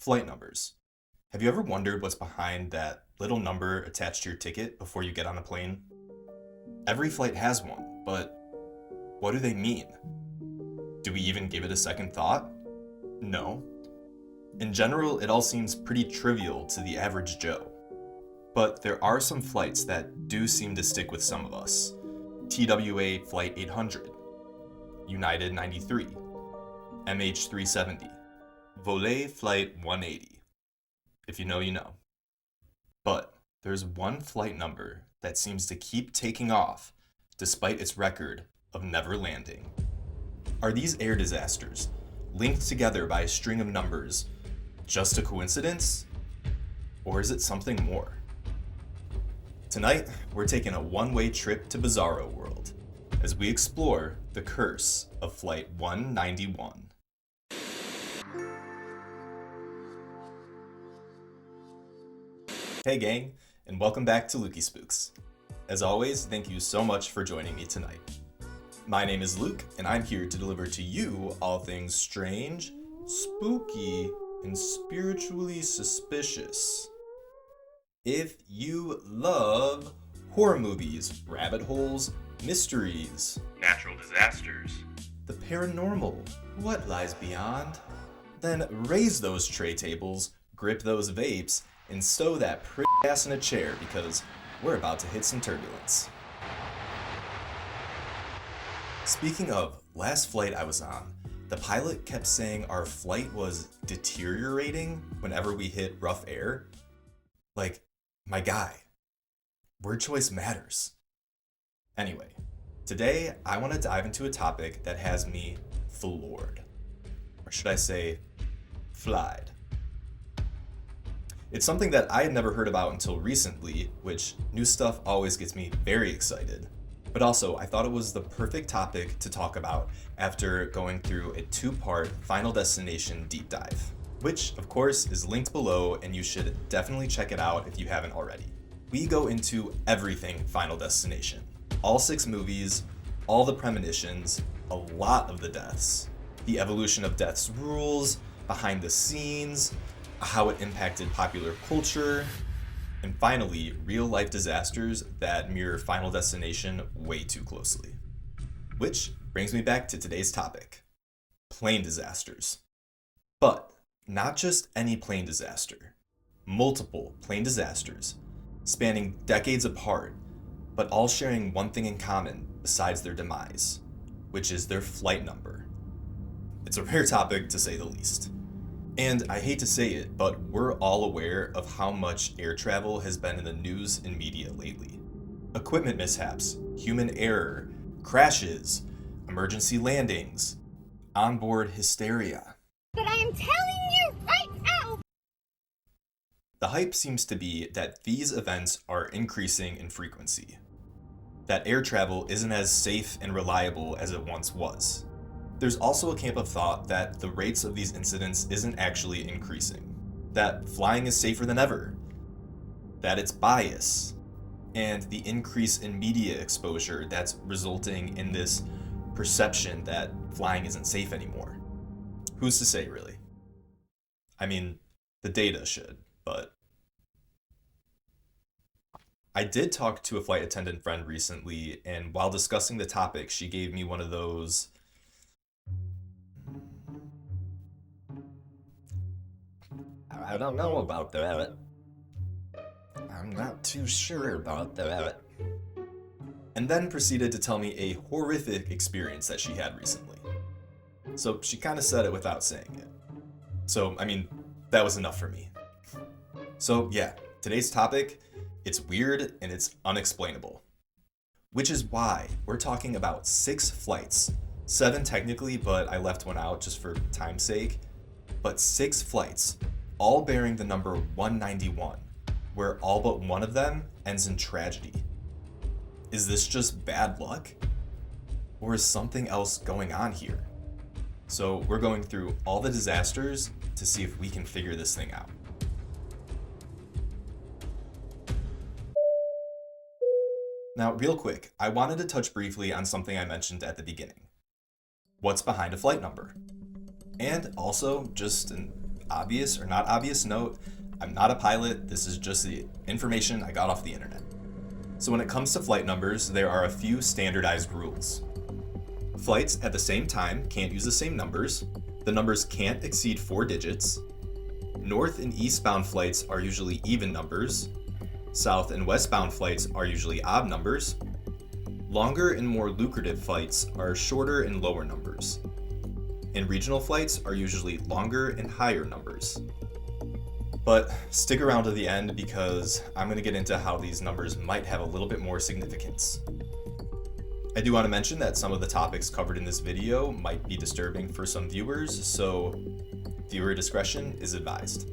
Flight numbers. Have you ever wondered what's behind that little number attached to your ticket before you get on a plane? Every flight has one, but what do they mean? Do we even give it a second thought? No. In general, it all seems pretty trivial to the average Joe. But there are some flights that do seem to stick with some of us. TWA Flight 800, United 93, MH370, Volé Flight 180. If you know, you know. But there's one flight number that seems to keep taking off despite its record of never landing. Are these air disasters, linked together by a string of numbers, just a coincidence? Or is it something more? Tonight, we're taking a one-way trip to Bizarro World as we explore the curse of Flight 191. Hey gang, and welcome back to Lukey Spooks. As always, thank you so much for joining me tonight. My name is Luke, and I'm here to deliver to you all things strange, spooky, and spiritually suspicious. If you love horror movies, rabbit holes, mysteries, natural disasters, the paranormal, what lies beyond, then raise those tray tables, grip those vapes, and stow that pretty ass in a chair because we're about to hit some turbulence. Speaking of, last flight I was on, the pilot kept saying our flight was deteriorating whenever we hit rough air. Like, my guy, word choice matters. Anyway, today I want to dive into a topic that has me floored. Or should I say, flied. It's something that I had never heard about until recently, which new stuff always gets me very excited. But also, I thought it was the perfect topic to talk about after going through a two-part Final Destination deep dive, which, of course, is linked below, and you should definitely check it out if you haven't already. We go into everything Final Destination. All 6 movies, all the premonitions, a lot of the deaths, the evolution of death's rules, behind the scenes, how it impacted popular culture, and finally, real-life disasters that mirror Final Destination way too closely. Which brings me back to today's topic, plane disasters. But not just any plane disaster, multiple plane disasters, spanning decades apart, but all sharing one thing in common besides their demise, which is their flight number. It's a rare topic to say the least. And I hate to say it, but we're all aware of how much air travel has been in the news and media lately. Equipment mishaps, human error, crashes, emergency landings, onboard hysteria. But I am telling you right now! The hype seems to be that these events are increasing in frequency. That air travel isn't as safe and reliable as it once was. There's also a camp of thought that the rates of these incidents isn't actually increasing, that flying is safer than ever, that it's bias, and the increase in media exposure that's resulting in this perception that flying isn't safe anymore. Who's to say, really? I mean, the data should, but... I did talk to a flight attendant friend recently, and while discussing the topic, she gave me one of those... I don't know about that. I'm not too sure about that. And then proceeded to tell me a horrific experience that she had recently. So she kind of said it without saying it. So, I mean, that was enough for me. So yeah, today's topic, it's weird and it's unexplainable. Which is why we're talking about 6 flights. 7 technically, but I left one out just for time's sake. But 6 flights, all bearing the number 191, where all but one of them ends in tragedy. Is this just bad luck? Or is something else going on here? So we're going through all the disasters to see if we can figure this thing out. Now, real quick, I wanted to touch briefly on something I mentioned at the beginning. What's behind a flight number? And also, just an obvious or not obvious note, I'm not a pilot, this is just the information I got off the internet. So when it comes to flight numbers, there are a few standardized rules. Flights at the same time can't use the same numbers, the numbers can't exceed 4 digits, north and eastbound flights are usually even numbers, south and westbound flights are usually odd numbers, longer and more lucrative flights are shorter and lower numbers, and regional flights are usually longer and higher numbers. But stick around to the end because I'm going to get into how these numbers might have a little bit more significance. I do want to mention that some of the topics covered in this video might be disturbing for some viewers, so viewer discretion is advised.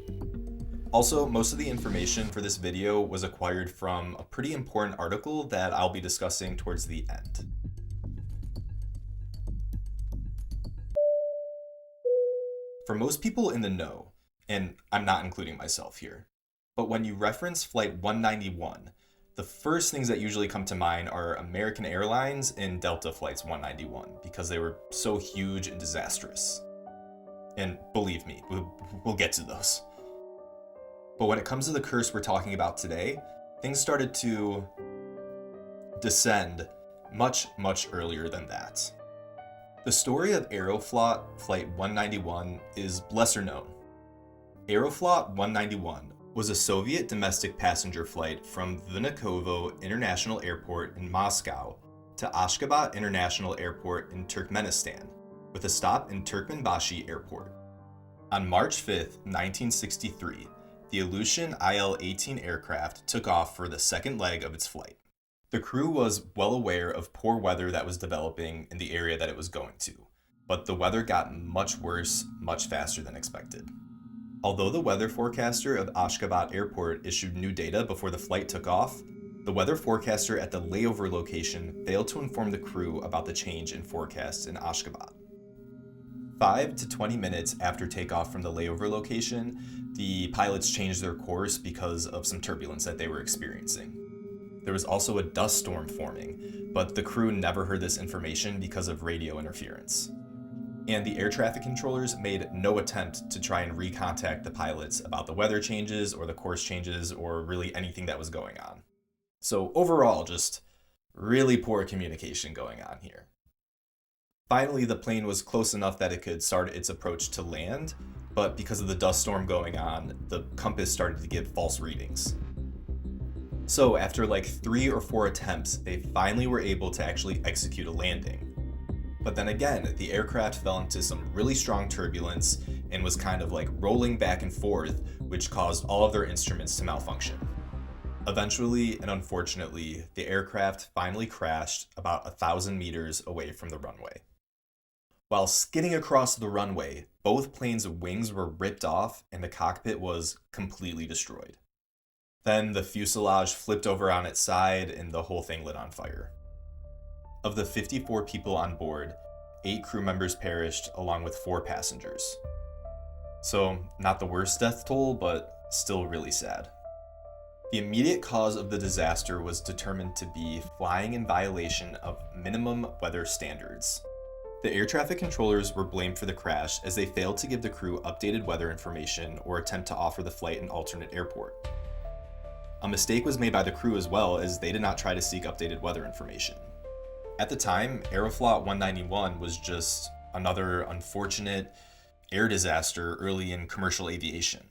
Also, most of the information for this video was acquired from a pretty important article that I'll be discussing towards the end. For most people in the know, and I'm not including myself here, but when you reference Flight 191, the first things that usually come to mind are American Airlines and Delta Flights 191 because they were so huge and disastrous. And believe me, we'll get to those. But when it comes to the curse we're talking about today, things started to descend much, much earlier than that. The story of Aeroflot Flight 191 is lesser known. Aeroflot 191 was a Soviet domestic passenger flight from Vnukovo International Airport in Moscow to Ashgabat International Airport in Turkmenistan, with a stop in Turkmenbashi Airport. On March 5, 1963, the Ilyushin IL-18 aircraft took off for the second leg of its flight. The crew was well aware of poor weather that was developing in the area that it was going to, but the weather got much worse, much faster than expected. Although the weather forecaster of Ashgabat Airport issued new data before the flight took off, the weather forecaster at the layover location failed to inform the crew about the change in forecasts in Ashgabat. 5 to 20 minutes after takeoff from the layover location, the pilots changed their course because of some turbulence that they were experiencing. There was also a dust storm forming, but the crew never heard this information because of radio interference. And the air traffic controllers made no attempt to try and recontact the pilots about the weather changes or the course changes or really anything that was going on. So overall, just really poor communication going on here. Finally, the plane was close enough that it could start its approach to land, but because of the dust storm going on, the compass started to give false readings. So after like 3 or 4 attempts, they finally were able to actually execute a landing. But then again, the aircraft fell into some really strong turbulence and was kind of like rolling back and forth, which caused all of their instruments to malfunction. Eventually, and unfortunately, the aircraft finally crashed about 1,000 meters away from the runway. While skidding across the runway, both planes' wings were ripped off and the cockpit was completely destroyed. Then the fuselage flipped over on its side and the whole thing lit on fire. Of the 54 people on board, 8 crew members perished along with 4 passengers. So, not the worst death toll, but still really sad. The immediate cause of the disaster was determined to be flying in violation of minimum weather standards. The air traffic controllers were blamed for the crash as they failed to give the crew updated weather information or attempt to offer the flight an alternate airport. A mistake was made by the crew as well, as they did not try to seek updated weather information. At the time, Aeroflot 191 was just another unfortunate air disaster early in commercial aviation.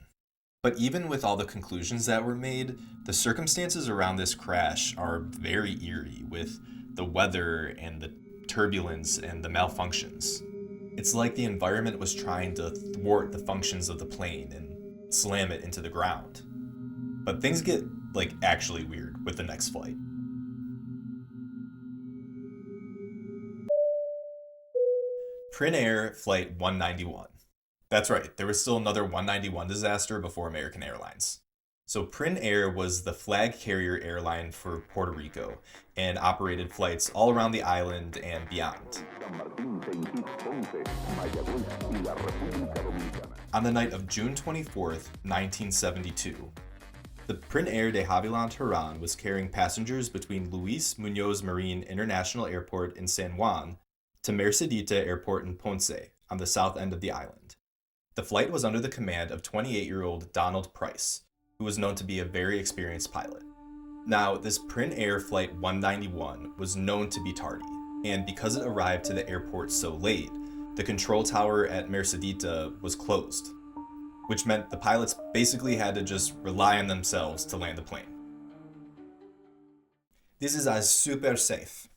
But even with all the conclusions that were made, the circumstances around this crash are very eerie, with the weather and the turbulence and the malfunctions. It's like the environment was trying to thwart the functions of the plane and slam it into the ground. But things get actually weird with the next flight. Prin Air Flight 191. That's right, there was still another 191 disaster before American Airlines. So Prin Air was the flag carrier airline for Puerto Rico and operated flights all around the island and beyond. On the night of June 24th, 1972, the Prin Air de Havilland Tehran was carrying passengers between Luis Muñoz Marin International Airport in San Juan to Mercedita Airport in Ponce on the south end of the island. The flight was under the command of 28-year-old Donald Price, who was known to be a very experienced pilot. Now, this Prin Air Flight 191 was known to be tardy, and because it arrived to the airport so late, the control tower at Mercedita was closed, which meant the pilots basically had to just rely on themselves to land the plane. This is super safe.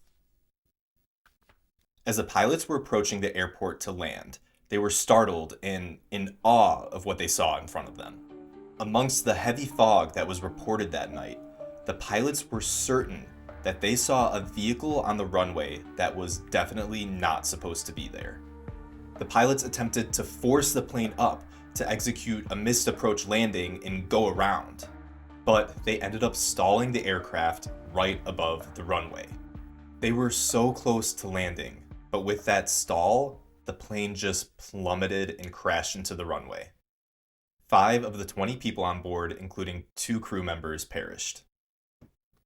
As the pilots were approaching the airport to land, they were startled and in awe of what they saw in front of them. Amongst the heavy fog that was reported that night, the pilots were certain that they saw a vehicle on the runway that was definitely not supposed to be there. The pilots attempted to force the plane up to execute a missed approach landing and go around, but they ended up stalling the aircraft right above the runway. They were so close to landing, but with that stall, the plane just plummeted and crashed into the runway. 5 of the 20 people on board, including 2 crew members, perished.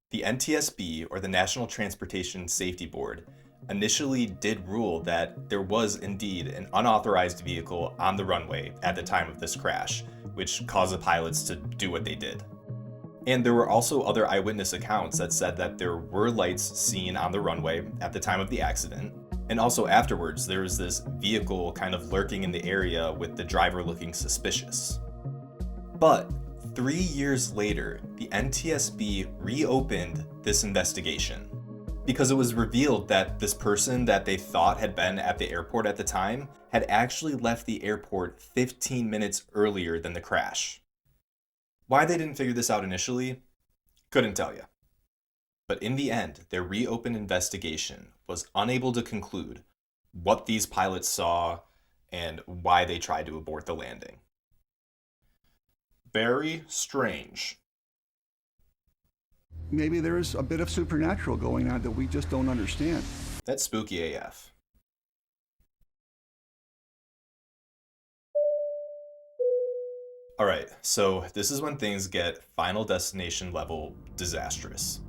The NTSB, or the National Transportation Safety Board, initially did rule that there was indeed an unauthorized vehicle on the runway at the time of this crash, which caused the pilots to do what they did. And there were also other eyewitness accounts that said that there were lights seen on the runway at the time of the accident, and also afterwards there was this vehicle kind of lurking in the area with the driver looking suspicious. But 3 years later, the NTSB reopened this investigation because it was revealed that this person that they thought had been at the airport at the time had actually left the airport 15 minutes earlier than the crash. Why they didn't figure this out initially, couldn't tell you. But in the end, their reopened investigation was unable to conclude what these pilots saw and why they tried to abort the landing. Very strange. Maybe there is a bit of supernatural going on that we just don't understand. That's spooky AF. Alright, so this is when things get Final Destination level disastrous.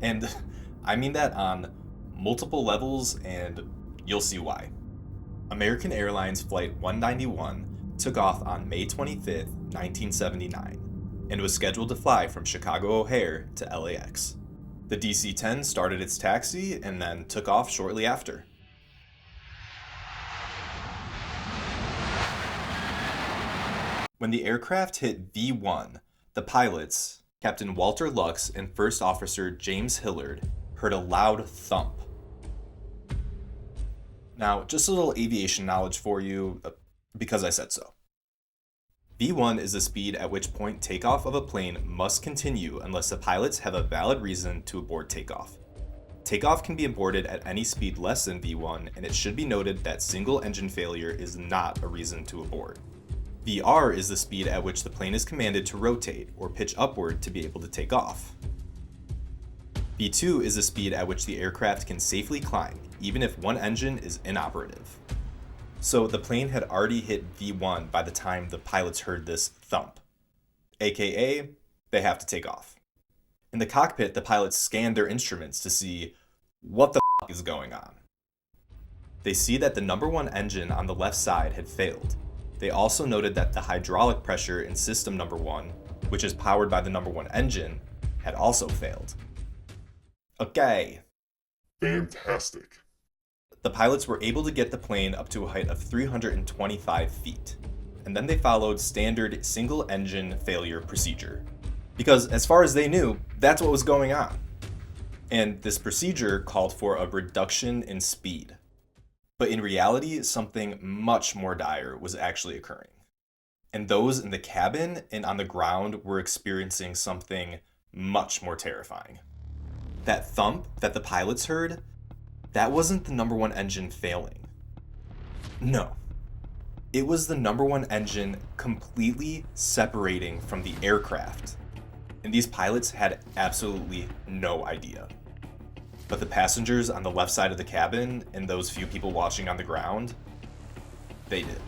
And I mean that on multiple levels, and you'll see why. American Airlines Flight 191 took off on May 25th, 1979, and was scheduled to fly from Chicago O'Hare to LAX. The DC-10 started its taxi and then took off shortly after. When the aircraft hit V1, the pilots, Captain Walter Lux and First Officer James Hillard, heard a loud thump. Now, just a little aviation knowledge for you, because I said so. V1 is the speed at which point takeoff of a plane must continue unless the pilots have a valid reason to abort takeoff. Takeoff can be aborted at any speed less than V1, and it should be noted that single engine failure is not a reason to abort. VR is the speed at which the plane is commanded to rotate or pitch upward to be able to take off. V2 is the speed at which the aircraft can safely climb, even if one engine is inoperative. So the plane had already hit V1 by the time the pilots heard this thump, aka they have to take off. In the cockpit, the pilots scanned their instruments to see what the f is going on. They see that the number 1 engine on the left side had failed. They also noted that the hydraulic pressure in system number 1, which is powered by the number 1 engine, had also failed. Okay. Fantastic. The pilots were able to get the plane up to a height of 325 feet, and then they followed standard single-engine failure procedure. Because as far as they knew, that's what was going on. And this procedure called for a reduction in speed. But in reality, something much more dire was actually occurring. And those in the cabin and on the ground were experiencing something much more terrifying. That thump that the pilots heard, that wasn't the number 1 engine failing. No. It was the number 1 engine completely separating from the aircraft. And these pilots had absolutely no idea. But the passengers on the left side of the cabin and those few people watching on the ground, they did.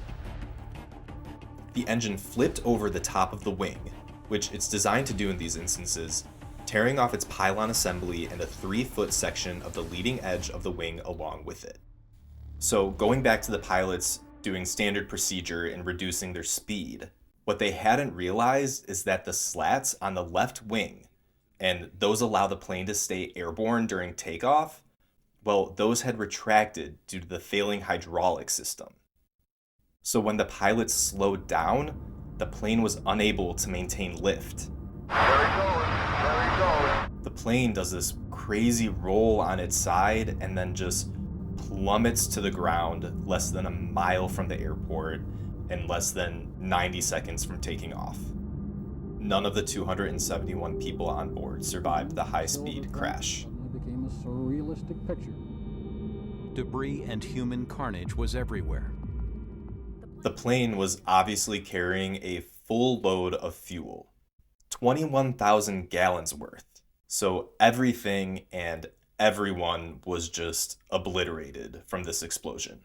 The engine flipped over the top of the wing, which it's designed to do in these instances, tearing off its pylon assembly and a 3-foot section of the leading edge of the wing along with it. So going back to the pilots doing standard procedure and reducing their speed. What they hadn't realized is that the slats on the left wing, and those allow the plane to stay airborne during takeoff, well, those had retracted due to the failing hydraulic system. So when the pilots slowed down, the plane was unable to maintain lift. The plane does this crazy roll on its side and then just plummets to the ground less than a mile from the airport and less than 90 seconds from taking off. None of the 271 people on board survived the high-speed crash. It became a surrealistic picture. Debris and human carnage was everywhere. The plane was obviously carrying a full load of fuel, 21,000 gallons worth. So everything and everyone was just obliterated from this explosion.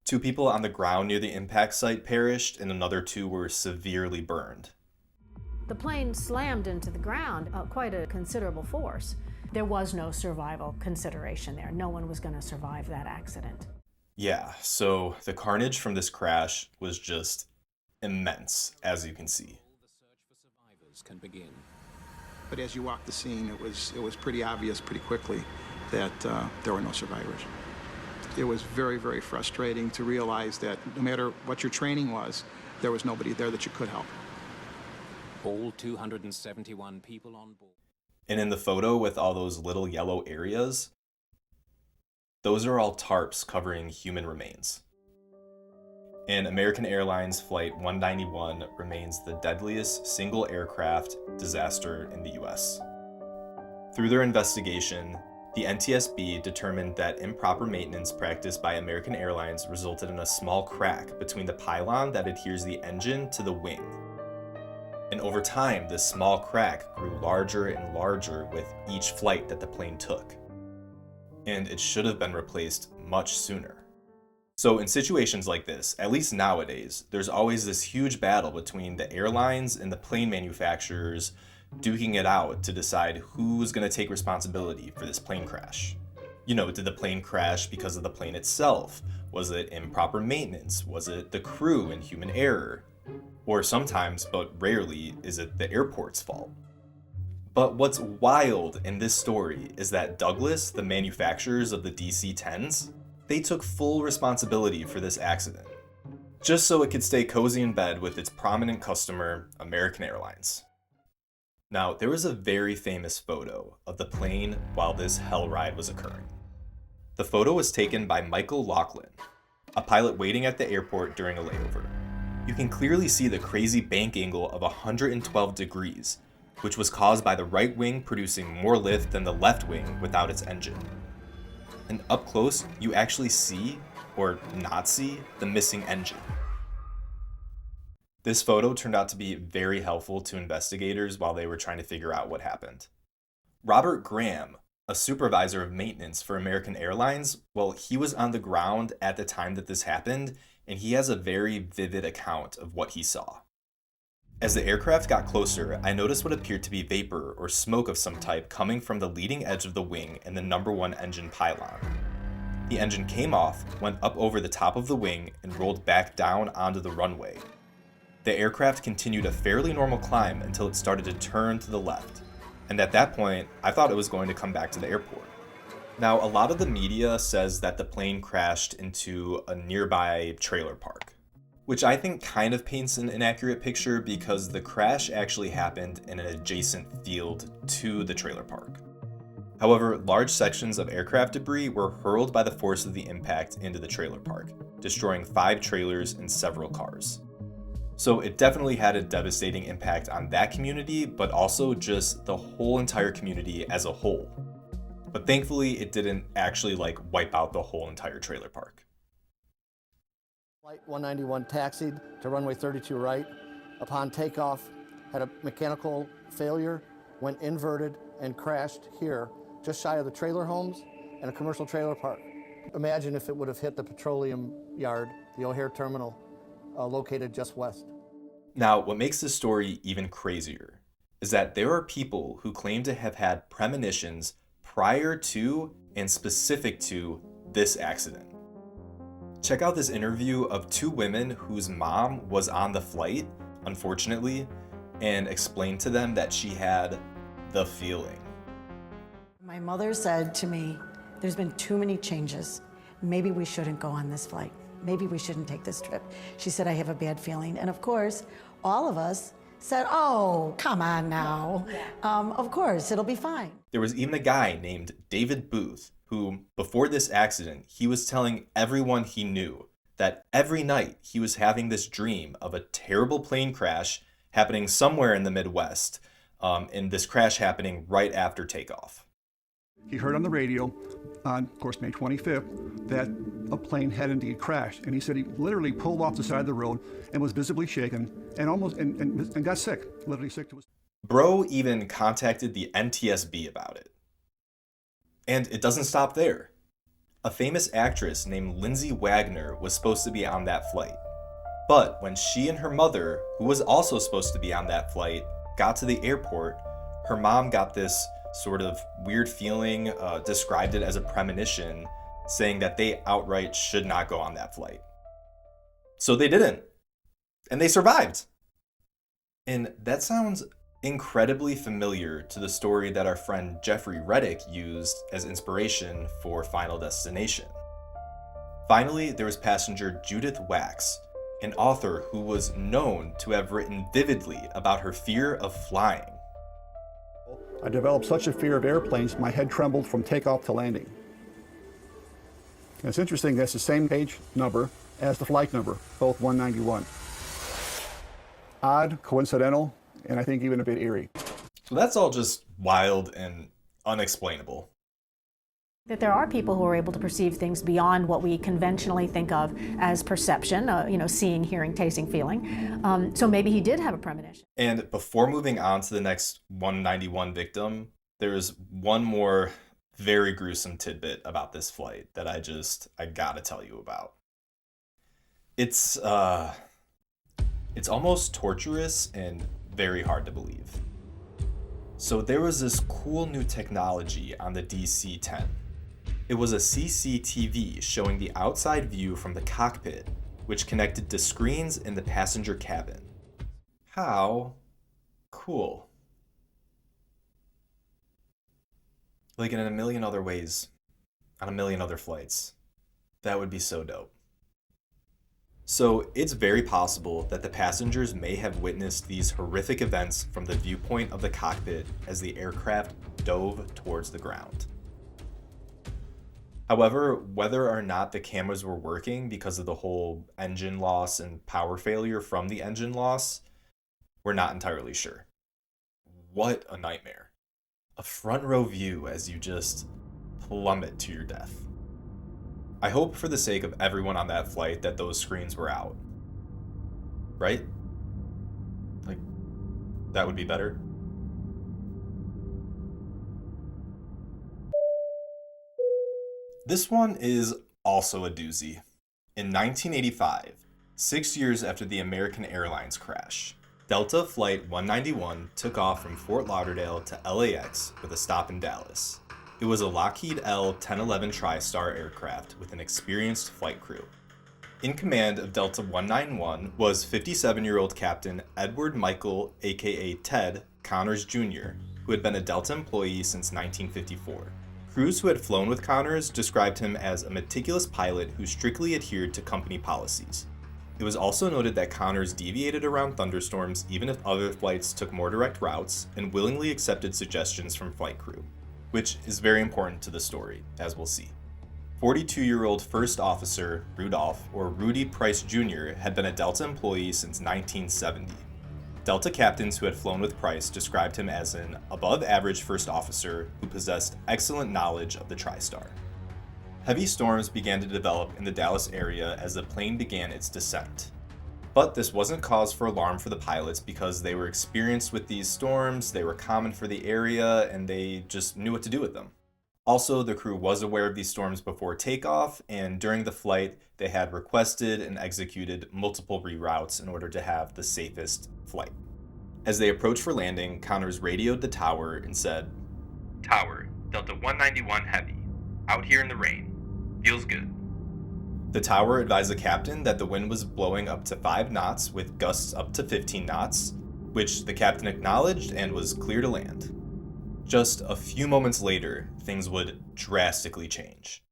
2 people on the ground near the impact site perished, and another 2 were severely burned. The plane slammed into the ground, quite a considerable force. There was no survival consideration there. No one was going to survive that accident. Yeah, so the carnage from this crash was just immense, as you can see. The search for survivors can begin. But as you walked the scene, it was pretty obvious pretty quickly that there were no survivors. It was very, very frustrating to realize that no matter what your training was, there was nobody there that you could help. All 271 people on board. And in the photo with all those little yellow areas, those are all tarps covering human remains. And American Airlines Flight 191 remains the deadliest single aircraft disaster in the US. Through their investigation, the NTSB determined that improper maintenance practiced by American Airlines resulted in a small crack between the pylon that adheres the engine to the wing. And over time, this small crack grew larger and larger with each flight that the plane took. And it should have been replaced much sooner. So in situations like this, at least nowadays, there's always this huge battle between the airlines and the plane manufacturers duking it out to decide who's going to take responsibility for this plane crash. You know, did the plane crash because of the plane itself? Was it improper maintenance? Was it the crew and human error? Or sometimes, but rarely, is it the airport's fault? But what's wild in this story is that Douglas, the manufacturers of the DC-10s, they took full responsibility for this accident, just so it could stay cozy in bed with its prominent customer, American Airlines. Now, there was a very famous photo of the plane while this hell ride was occurring. The photo was taken by Michael Laughlin, a pilot waiting at the airport during a layover. You can clearly see the crazy bank angle of 112 degrees, which was caused by the right wing producing more lift than the left wing without its engine. And up close, you actually see, or not see, the missing engine. This photo turned out to be very helpful to investigators while they were trying to figure out what happened. Robert Graham, a supervisor of maintenance for American Airlines, well, he was on the ground at the time that this happened, and he has a very vivid account of what he saw. As the aircraft got closer, I noticed what appeared to be vapor or smoke of some type coming from the leading edge of the wing and the number 1 engine pylon. The engine came off, went up over the top of the wing, and rolled back down onto the runway. The aircraft continued a fairly normal climb until it started to turn to the left, and at that point, I thought it was going to come back to the airport. Now, a lot of the media says that the plane crashed into a nearby trailer park, which I think kind of paints an inaccurate picture because the crash actually happened in an adjacent field to the trailer park. However, large sections of aircraft debris were hurled by the force of the impact into the trailer park, destroying 5 trailers and several cars. So it definitely had a devastating impact on that community, but also just the whole entire community as a whole. But thankfully, it didn't actually wipe out the whole entire trailer park. Flight 191 taxied to runway 32 right. Upon takeoff, had a mechanical failure, went inverted, and crashed here, just shy of the trailer homes and a commercial trailer park. Imagine if it would have hit the petroleum yard, the O'Hare terminal, located just west. Now, what makes this story even crazier is that there are people who claim to have had premonitions prior to and specific to this accident. Check out this interview of two women whose mom was on the flight, unfortunately, and explained to them that she had the feeling. My mother said to me, there's been too many changes. Maybe we shouldn't go on this flight. Maybe we shouldn't take this trip. She said, I have a bad feeling. And of course, all of us said, oh, come on now. Of course, it'll be fine. There was even a guy named David Booth who, before this accident, he was telling everyone he knew that every night he was having this dream of a terrible plane crash happening somewhere in the Midwest, and this crash happening right after takeoff. He heard on the radio on, of course, May 25th, that a plane had indeed crashed. And he said he literally pulled off the side of the road and was visibly shaken and almost and got sick, literally sick to his... Bro even contacted the NTSB about it. And it doesn't stop there. A famous actress named Lindsay Wagner was supposed to be on that flight. But when she and her mother, who was also supposed to be on that flight, got to the airport, her mom got this sort of weird feeling, described it as a premonition, saying that they outright should not go on that flight. So they didn't. And they survived. And that sounds incredibly familiar to the story that our friend Jeffrey Reddick used as inspiration for Final Destination. Finally, there was passenger Judith Wax, an author who was known to have written vividly about her fear of flying. I developed such a fear of airplanes, my head trembled from takeoff to landing. And it's interesting, that's the same page number as the flight number, both 191. Odd, coincidental, and I think even a bit eerie. So that's all just wild and unexplainable. That there are people who are able to perceive things beyond what we conventionally think of as perception, seeing, hearing, tasting, feeling. So maybe he did have a premonition. And before moving on to the next 191 victim, there's one more very gruesome tidbit about this flight that I gotta tell you about. It's almost torturous and very hard to believe. So there was this cool new technology on the DC-10. It was a CCTV showing the outside view from the cockpit, which connected to screens in the passenger cabin. How cool. Like in a million other ways, on a million other flights. That would be so dope. So it's very possible that the passengers may have witnessed these horrific events from the viewpoint of the cockpit as the aircraft dove towards the ground. However, whether or not the cameras were working because of the whole engine loss and power failure from the engine loss, we're not entirely sure. What a nightmare. A front row view as you just plummet to your death. I hope for the sake of everyone on that flight that those screens were out. Right? Like, that would be better. This one is also a doozy. In 1985, 6 years after the American Airlines crash, Delta Flight 191 took off from Fort Lauderdale to LAX with a stop in Dallas. It was a Lockheed L-1011 TriStar aircraft with an experienced flight crew. In command of Delta 191 was 57-year-old Captain Edward Michael, aka Ted, Connors Jr., who had been a Delta employee since 1954. Crews who had flown with Connors described him as a meticulous pilot who strictly adhered to company policies. It was also noted that Connors deviated around thunderstorms even if other flights took more direct routes and willingly accepted suggestions from flight crew, which is very important to the story, as we'll see. 42-year-old First Officer Rudolph, or Rudy Price Jr., had been a Delta employee since 1970. Delta captains who had flown with Price described him as an above-average first officer who possessed excellent knowledge of the TriStar. Heavy storms began to develop in the Dallas area as the plane began its descent. But this wasn't cause for alarm for the pilots because they were experienced with these storms, they were common for the area, and they just knew what to do with them. Also, the crew was aware of these storms before takeoff, and during the flight, they had requested and executed multiple reroutes in order to have the safest flight. As they approached for landing, Connors radioed the tower and said, "Tower, Delta 191 Heavy, out here in the rain. Feels good." The tower advised the captain that the wind was blowing up to 5 knots with gusts up to 15 knots, which the captain acknowledged and was clear to land. Just a few moments later, things would drastically change.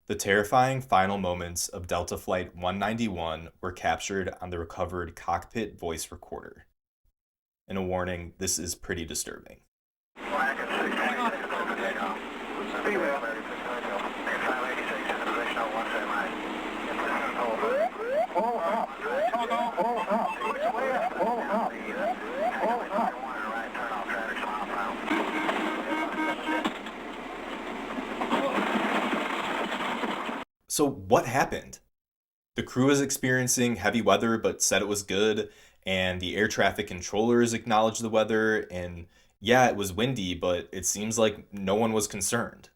The terrifying final moments of Delta Flight 191 were captured on the recovered cockpit voice recorder. And a warning, this is pretty disturbing. So what happened? The crew was experiencing heavy weather but said it was good, and the air traffic controllers acknowledged the weather, and yeah, it was windy, but it seems like no one was concerned.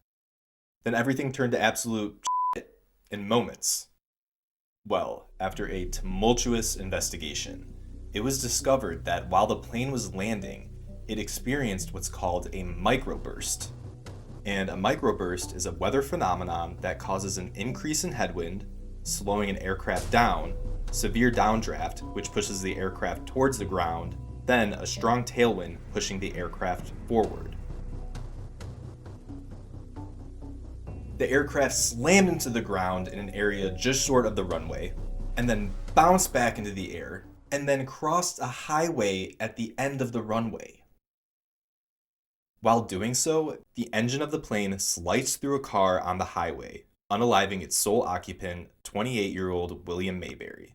Then everything turned to absolute shit in moments. Well, after a tumultuous investigation, it was discovered that while the plane was landing, it experienced what's called a microburst. And a microburst is a weather phenomenon that causes an increase in headwind, slowing an aircraft down, severe downdraft, which pushes the aircraft towards the ground, then a strong tailwind pushing the aircraft forward. The aircraft slammed into the ground in an area just short of the runway, and then bounced back into the air, and then crossed a highway at the end of the runway. While doing so, the engine of the plane sliced through a car on the highway, unaliving its sole occupant, 28-year-old William Mayberry.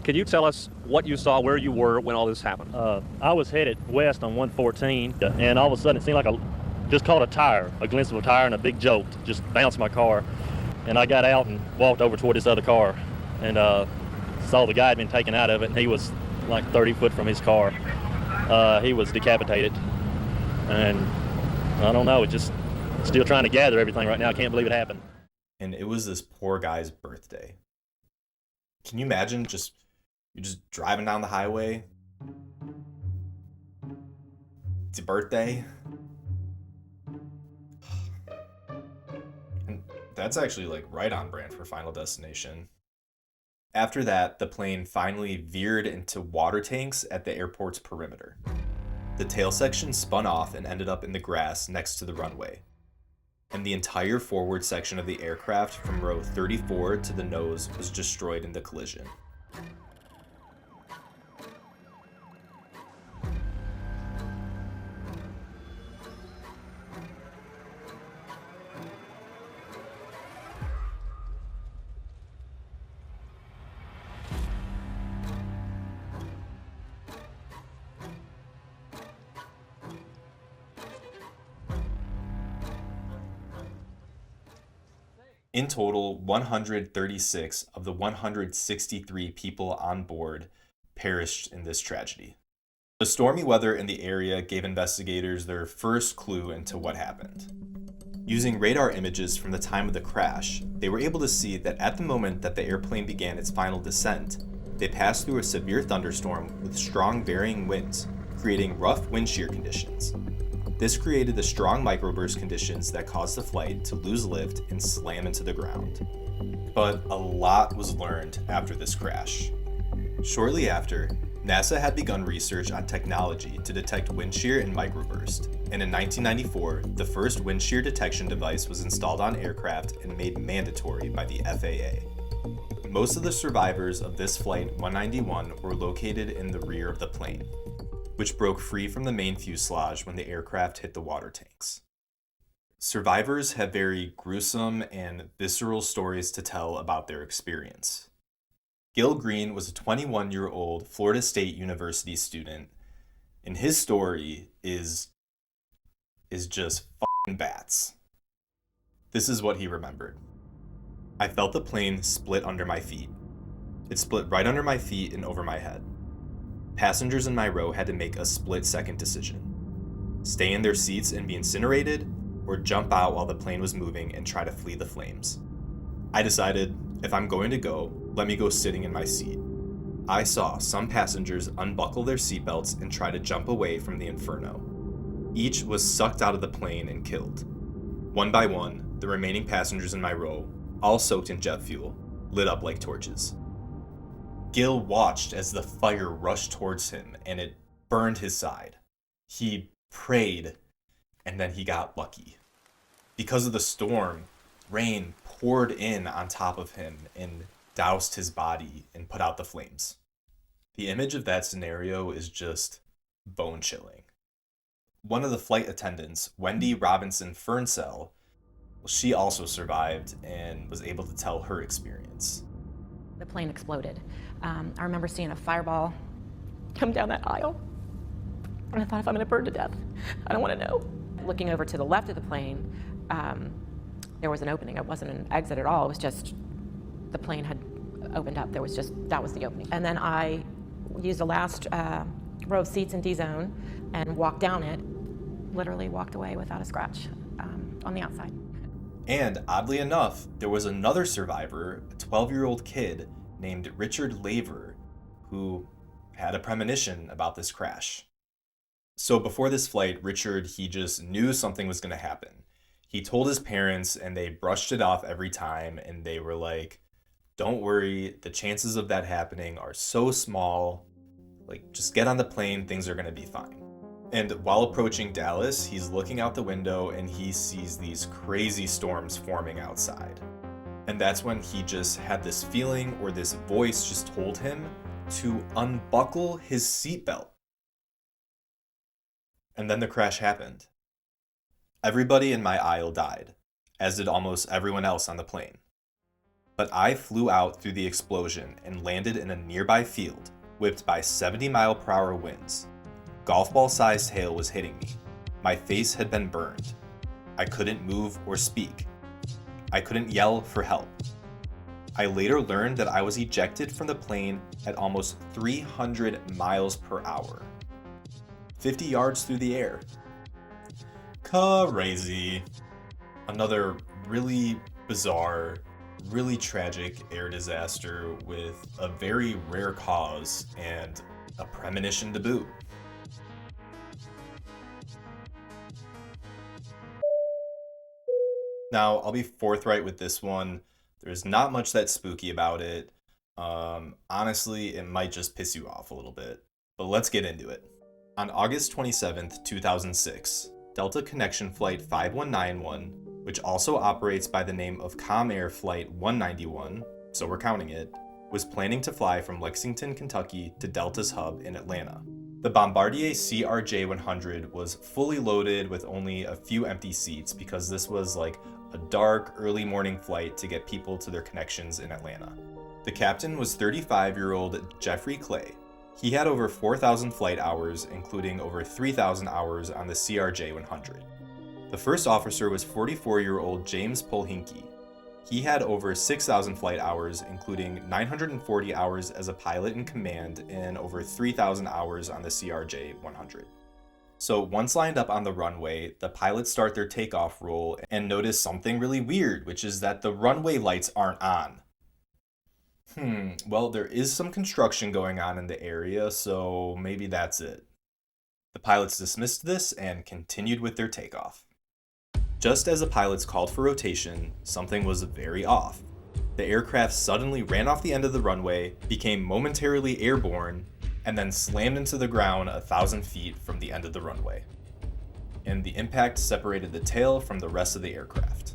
Could you tell us what you saw, where you were when all this happened? I was headed west on 114, and all of a sudden it seemed like just caught a tire, a glimpse of a tire, and a big jolt just bounced my car. And I got out and walked over toward this other car, and saw the guy had been taken out of it, and he was like 30 foot from his car. He was decapitated, and I don't know, just still trying to gather everything right now. I can't believe it happened. And it was this poor guy's birthday. Can you imagine you're just driving down the highway? It's your birthday. And that's actually like right on brand for Final Destination. After that, the plane finally veered into water tanks at the airport's perimeter. The tail section spun off and ended up in the grass next to the runway. And the entire forward section of the aircraft from row 34 to the nose was destroyed in the collision. In total, 136 of the 163 people on board perished in this tragedy. The stormy weather in the area gave investigators their first clue into what happened. Using radar images from the time of the crash, they were able to see that at the moment that the airplane began its final descent, they passed through a severe thunderstorm with strong varying winds, creating rough wind shear conditions. This created the strong microburst conditions that caused the flight to lose lift and slam into the ground. But a lot was learned after this crash. Shortly after, NASA had begun research on technology to detect wind shear and microburst, and in 1994, the first wind shear detection device was installed on aircraft and made mandatory by the FAA. Most of the survivors of this Flight 191 were located in the rear of the plane, which broke free from the main fuselage when the aircraft hit the water tanks. Survivors have very gruesome and visceral stories to tell about their experience. Gil Green was a 21-year-old Florida State University student, and his story is just f***ing bats. This is what he remembered. I felt the plane split under my feet. It split right under my feet and over my head. Passengers in my row had to make a split-second decision. Stay in their seats and be incinerated, or jump out while the plane was moving and try to flee the flames. I decided, if I'm going to go, let me go sitting in my seat. I saw some passengers unbuckle their seatbelts and try to jump away from the inferno. Each was sucked out of the plane and killed. One by one, the remaining passengers in my row, all soaked in jet fuel, lit up like torches. Gil watched as the fire rushed towards him and it burned his side. He prayed, and then he got lucky. Because of the storm, rain poured in on top of him and doused his body and put out the flames. The image of that scenario is just bone-chilling. One of the flight attendants, Wendy Robinson Fernsell, she also survived and was able to tell her experience. The plane exploded. I remember seeing a fireball come down that aisle. And I thought, if I'm gonna burn to death, I don't wanna know. Looking over to the left of the plane, there was an opening. It wasn't an exit at all. It was just, the plane had opened up. That was the opening. And then I used the last row of seats in D-zone and walked down it, literally walked away without a scratch on the outside. And oddly enough, there was another survivor, a 12-year-old kid named Richard Laver, who had a premonition about this crash. So before this flight, Richard, he just knew something was going to happen. He told his parents and they brushed it off every time, and they were like, don't worry, the chances of that happening are so small. Like, just get on the plane, things are going to be fine. And while approaching Dallas, he's looking out the window and he sees these crazy storms forming outside. And that's when he just had this feeling, or this voice just told him to unbuckle his seatbelt. And then the crash happened. Everybody in my aisle died, as did almost everyone else on the plane. But I flew out through the explosion and landed in a nearby field, whipped by 70-mile-per-hour winds. Golf ball-sized hail was hitting me. My face had been burned. I couldn't move or speak. I couldn't yell for help. I later learned that I was ejected from the plane at almost 300 miles per hour. 50 yards through the air. Crazy. Another really bizarre, really tragic air disaster with a very rare cause and a premonition to boot. Now, I'll be forthright with this one. There's not much that's spooky about it. Honestly, it might just piss you off a little bit. But let's get into it. On August 27th, 2006, Delta Connection Flight 5191, which also operates by the name of Comair Flight 191, so we're counting it, was planning to fly from Lexington, Kentucky to Delta's hub in Atlanta. The Bombardier CRJ-100 was fully loaded with only a few empty seats because this was like a dark, early morning flight to get people to their connections in Atlanta. The captain was 35-year-old Jeffrey Clay. He had over 4,000 flight hours, including over 3,000 hours on the CRJ-100. The first officer was 44-year-old James Polhinky. He had over 6,000 flight hours, including 940 hours as a pilot in command and over 3,000 hours on the CRJ-100. So once lined up on the runway, the pilots start their takeoff roll and notice something really weird, which is that the runway lights aren't on. Well, there is some construction going on in the area, so maybe that's it. The pilots dismissed this and continued with their takeoff. Just as the pilots called for rotation, something was very off. The aircraft suddenly ran off the end of the runway, became momentarily airborne, and then slammed into the ground 1,000 feet from the end of the runway. And the impact separated the tail from the rest of the aircraft.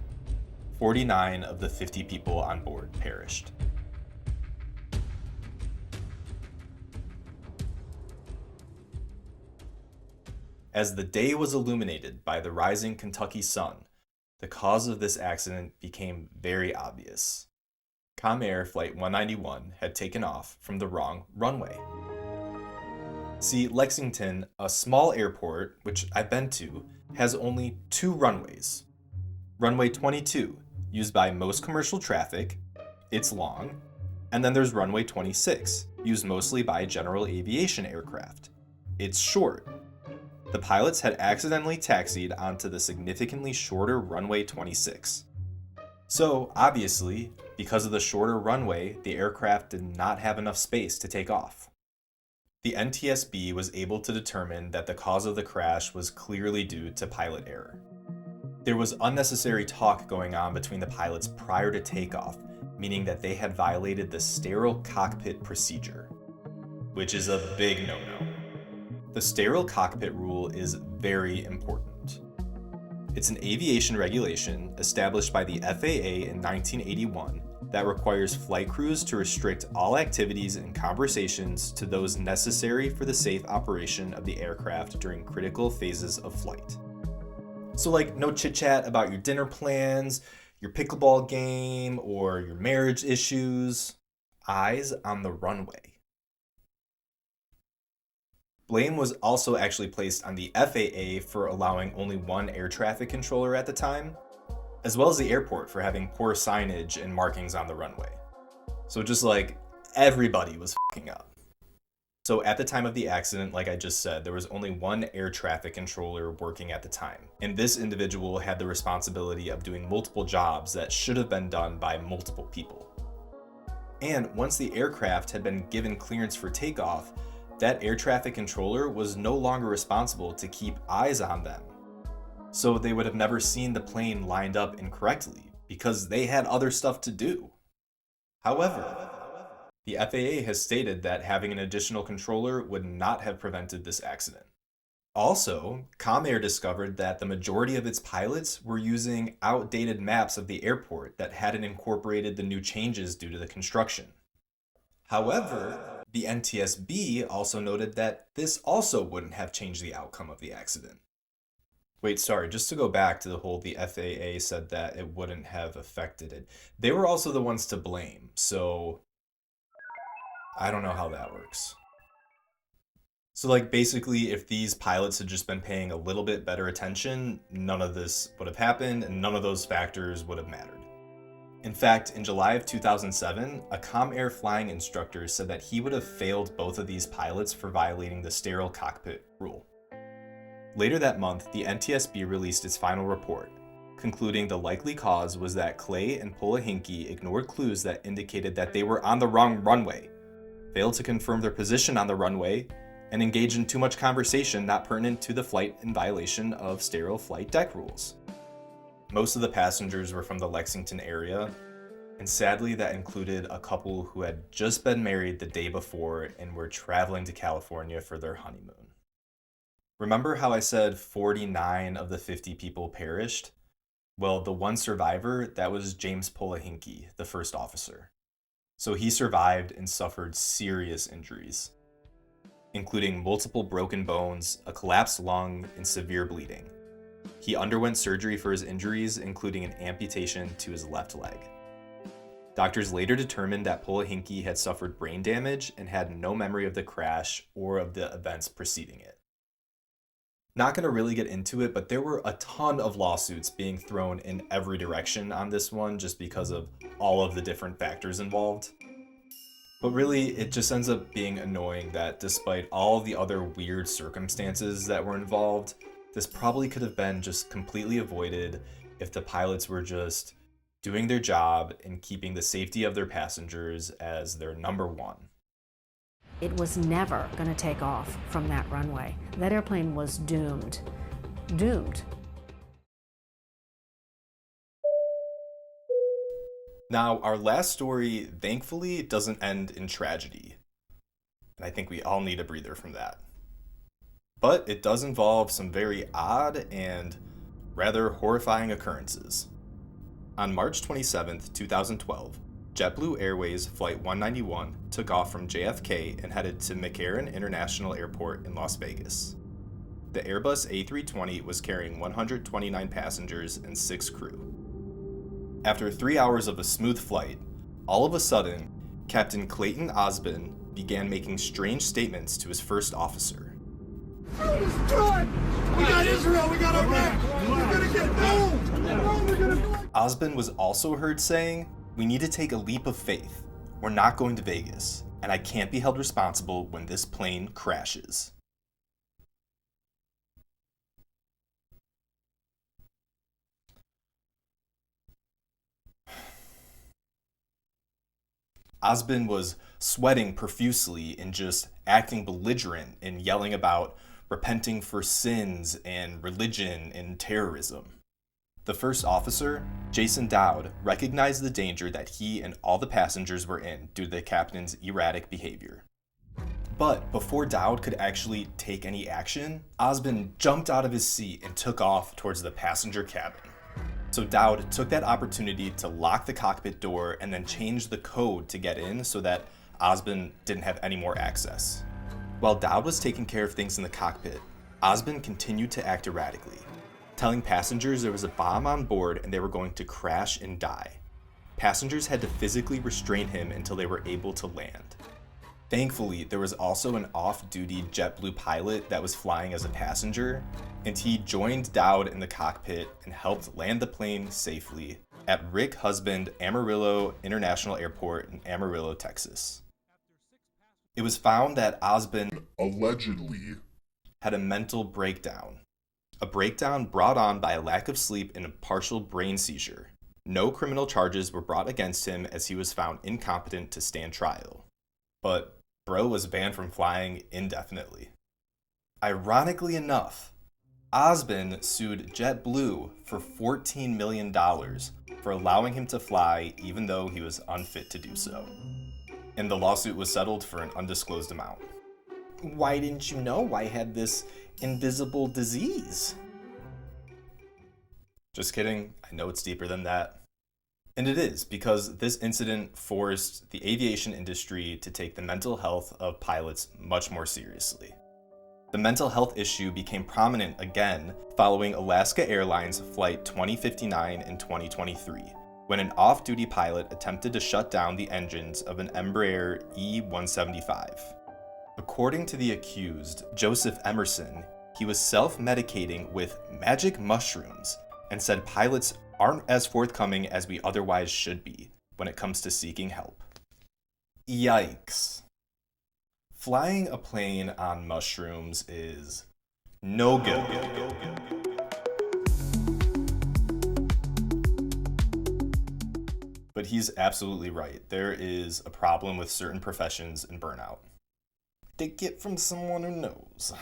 49 of the 50 people on board perished. As the day was illuminated by the rising Kentucky sun, the cause of this accident became very obvious. Comair Flight 191 had taken off from the wrong runway. See, Lexington, a small airport, which I've been to, has only 2 runways. Runway 22, used by most commercial traffic, it's long, and then there's runway 26, used mostly by general aviation aircraft. It's short. The pilots had accidentally taxied onto the significantly shorter runway 26. So, obviously, because of the shorter runway, the aircraft did not have enough space to take off. The NTSB was able to determine that the cause of the crash was clearly due to pilot error. There was unnecessary talk going on between the pilots prior to takeoff, meaning that they had violated the sterile cockpit procedure, which is a big no-no. The sterile cockpit rule is very important. It's an aviation regulation established by the FAA in 1981 that requires flight crews to restrict all activities and conversations to those necessary for the safe operation of the aircraft during critical phases of flight. So like no chit-chat about your dinner plans, your pickleball game, or your marriage issues. Eyes on the runway. Blame was also actually placed on the FAA for allowing only one air traffic controller at the time, as well as the airport for having poor signage and markings on the runway. So just like everybody was f***ing up. So at the time of the accident, like I just said, there was only one air traffic controller working at the time. And this individual had the responsibility of doing multiple jobs that should have been done by multiple people. And once the aircraft had been given clearance for takeoff, that air traffic controller was no longer responsible to keep eyes on them. So they would have never seen the plane lined up incorrectly because they had other stuff to do. However, the FAA has stated that having an additional controller would not have prevented this accident. Also, Comair discovered that the majority of its pilots were using outdated maps of the airport that hadn't incorporated the new changes due to the construction. However, the NTSB also noted that this also wouldn't have changed the outcome of the accident. Wait, sorry, just to go back to the whole the FAA said that it wouldn't have affected it. They were also the ones to blame, so I don't know how that works. So like basically if these pilots had just been paying a little bit better attention, none of this would have happened and none of those factors would have mattered. In fact, in July of 2007, a Comair flying instructor said that he would have failed both of these pilots for violating the sterile cockpit rule. Later that month, the NTSB released its final report, concluding the likely cause was that Clay and Polahinki ignored clues that indicated that they were on the wrong runway, failed to confirm their position on the runway, and engaged in too much conversation not pertinent to the flight in violation of sterile flight deck rules. Most of the passengers were from the Lexington area, and sadly that included a couple who had just been married the day before and were traveling to California for their honeymoon. Remember how I said 49 of the 50 people perished? Well, the one survivor, that was James Polahinki, the first officer. So he survived and suffered serious injuries, including multiple broken bones, a collapsed lung, and severe bleeding. He underwent surgery for his injuries, including an amputation to his left leg. Doctors later determined that Polahinki had suffered brain damage and had no memory of the crash or of the events preceding it. Not going to really get into it, but there were a ton of lawsuits being thrown in every direction on this one just because of all of the different factors involved. But really, it just ends up being annoying that despite all the other weird circumstances that were involved, this probably could have been just completely avoided if the pilots were just doing their job and keeping the safety of their passengers as their number one. It was never going to take off from that runway. That airplane was doomed. Doomed. Now, our last story, thankfully, doesn't end in tragedy. And I think we all need a breather from that. But it does involve some very odd and rather horrifying occurrences. On March 27th, 2012, JetBlue Airways Flight 191 took off from JFK and headed to McCarran International Airport in Las Vegas. The Airbus A320 was carrying 129 passengers and 6 crew. After 3 hours of a smooth flight, all of a sudden, Captain Clayton Osbin began making strange statements to his first officer. We got Israel, we got Iraq, we're gonna get doomed! Osbin was also heard saying, "We need to take a leap of faith. We're not going to Vegas, and I can't be held responsible when this plane crashes." Osbin was sweating profusely and just acting belligerent and yelling about repenting for sins and religion and terrorism. The first officer, Jason Dowd, recognized the danger that he and all the passengers were in due to the captain's erratic behavior. But before Dowd could actually take any action, Osmond jumped out of his seat and took off towards the passenger cabin. So Dowd took that opportunity to lock the cockpit door and then change the code to get in so that Osmond didn't have any more access. While Dowd was taking care of things in the cockpit, Osmond continued to act erratically, telling passengers there was a bomb on board and they were going to crash and die. Passengers had to physically restrain him until they were able to land. Thankfully, there was also an off-duty JetBlue pilot that was flying as a passenger, and he joined Dowd in the cockpit and helped land the plane safely at Rick Husband Amarillo International Airport in Amarillo, Texas. It was found that Osmond allegedly had a mental breakdown. A breakdown brought on by a lack of sleep and a partial brain seizure. No criminal charges were brought against him as he was found incompetent to stand trial. But bro was banned from flying indefinitely. Ironically enough, Osmond sued JetBlue for $14 million for allowing him to fly even though he was unfit to do so. And the lawsuit was settled for an undisclosed amount. Why didn't you know I had this invisible disease? Just kidding, I know it's deeper than that. And it is, because this incident forced the aviation industry to take the mental health of pilots much more seriously. The mental health issue became prominent again following Alaska Airlines Flight 2059 in 2023, when an off-duty pilot attempted to shut down the engines of an Embraer E-175. According to the accused, Joseph Emerson, he was self-medicating with magic mushrooms and said pilots aren't as forthcoming as we otherwise should be when it comes to seeking help. Yikes. Flying a plane on mushrooms is no good. But he's absolutely right. There is a problem with certain professions and burnout. Take it from someone who knows.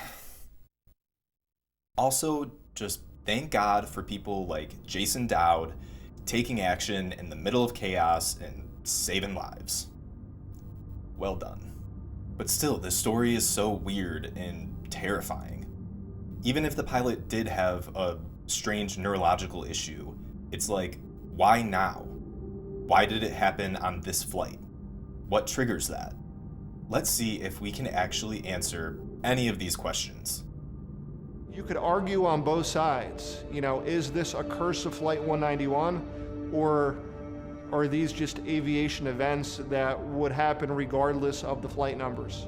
Also, just thank God for people like Jason Dowd taking action in the middle of chaos and saving lives. Well done. But still, this story is so weird and terrifying. Even if the pilot did have a strange neurological issue, it's like, why now? Why did it happen on this flight? What triggers that? Let's see if we can actually answer any of these questions. You could argue on both sides. You know, is this a curse of Flight 191, or are these just aviation events that would happen regardless of the flight numbers?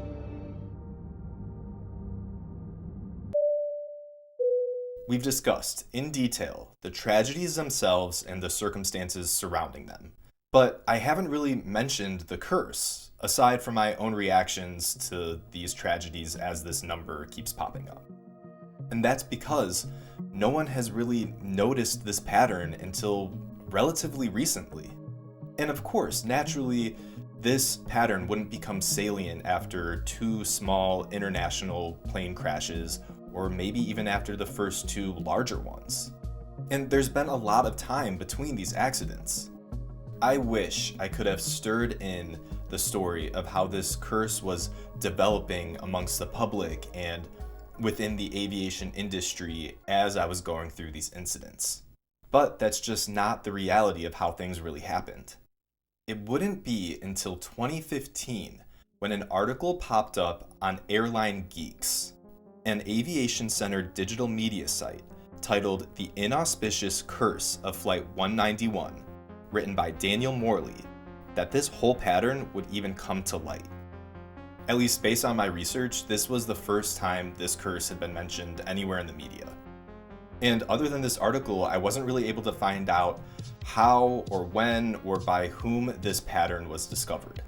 We've discussed in detail the tragedies themselves and the circumstances surrounding them. But I haven't really mentioned the curse, aside from my own reactions to these tragedies as this number keeps popping up. And that's because no one has really noticed this pattern until relatively recently. And of course, naturally, this pattern wouldn't become salient after 2 small international plane crashes, or maybe even after the first 2 larger ones. And there's been a lot of time between these accidents. I wish I could have stirred in the story of how this curse was developing amongst the public and within the aviation industry as I was going through these incidents. But that's just not the reality of how things really happened. It wouldn't be until 2015 when an article popped up on Airline Geeks, an aviation-centered digital media site titled The Inauspicious Curse of Flight 191, written by Daniel Morley, that this whole pattern would even come to light. At least based on my research, this was the first time this curse had been mentioned anywhere in the media. And other than this article, I wasn't really able to find out how or when or by whom this pattern was discovered.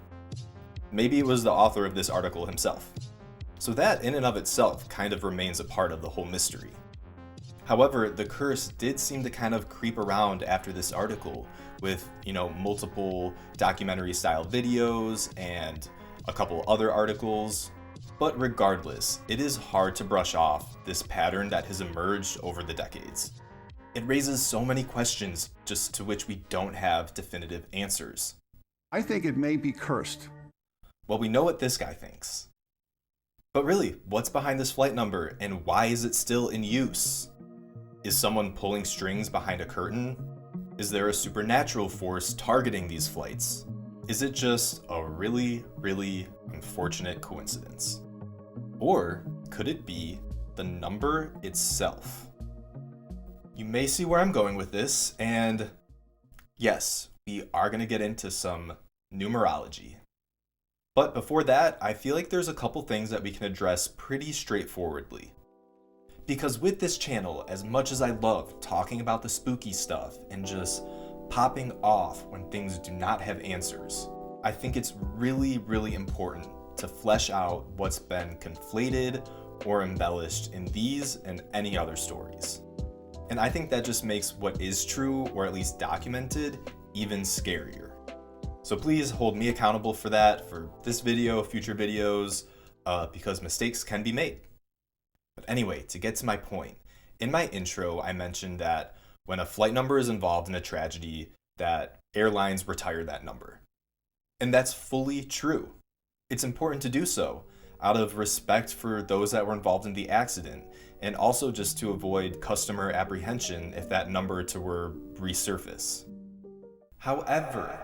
Maybe it was the author of this article himself. So that in and of itself kind of remains a part of the whole mystery. However, the curse did seem to kind of creep around after this article with, multiple documentary-style videos and a couple other articles. But regardless, it is hard to brush off this pattern that has emerged over the decades. It raises so many questions just to which we don't have definitive answers. I think it may be cursed. Well, we know what this guy thinks. But really, what's behind this flight number and why is it still in use? Is someone pulling strings behind a curtain? Is there a supernatural force targeting these flights? Is it just a really, really unfortunate coincidence? Or could it be the number itself? You may see where I'm going with this, and yes, we are going to get into some numerology. But before that, I feel like there's a couple things that we can address pretty straightforwardly. Because with this channel, as much as I love talking about the spooky stuff and just popping off when things do not have answers, I think it's really, really important to flesh out what's been conflated or embellished in these and any other stories. And I think that just makes what is true, or at least documented, even scarier. So please hold me accountable for that, for this video, future videos, because mistakes can be made. But anyway, to get to my point, in my intro, I mentioned that when a flight number is involved in a tragedy, that airlines retire that number. And that's fully true. It's important to do so out of respect for those that were involved in the accident, and also just to avoid customer apprehension if that number were to resurface. However,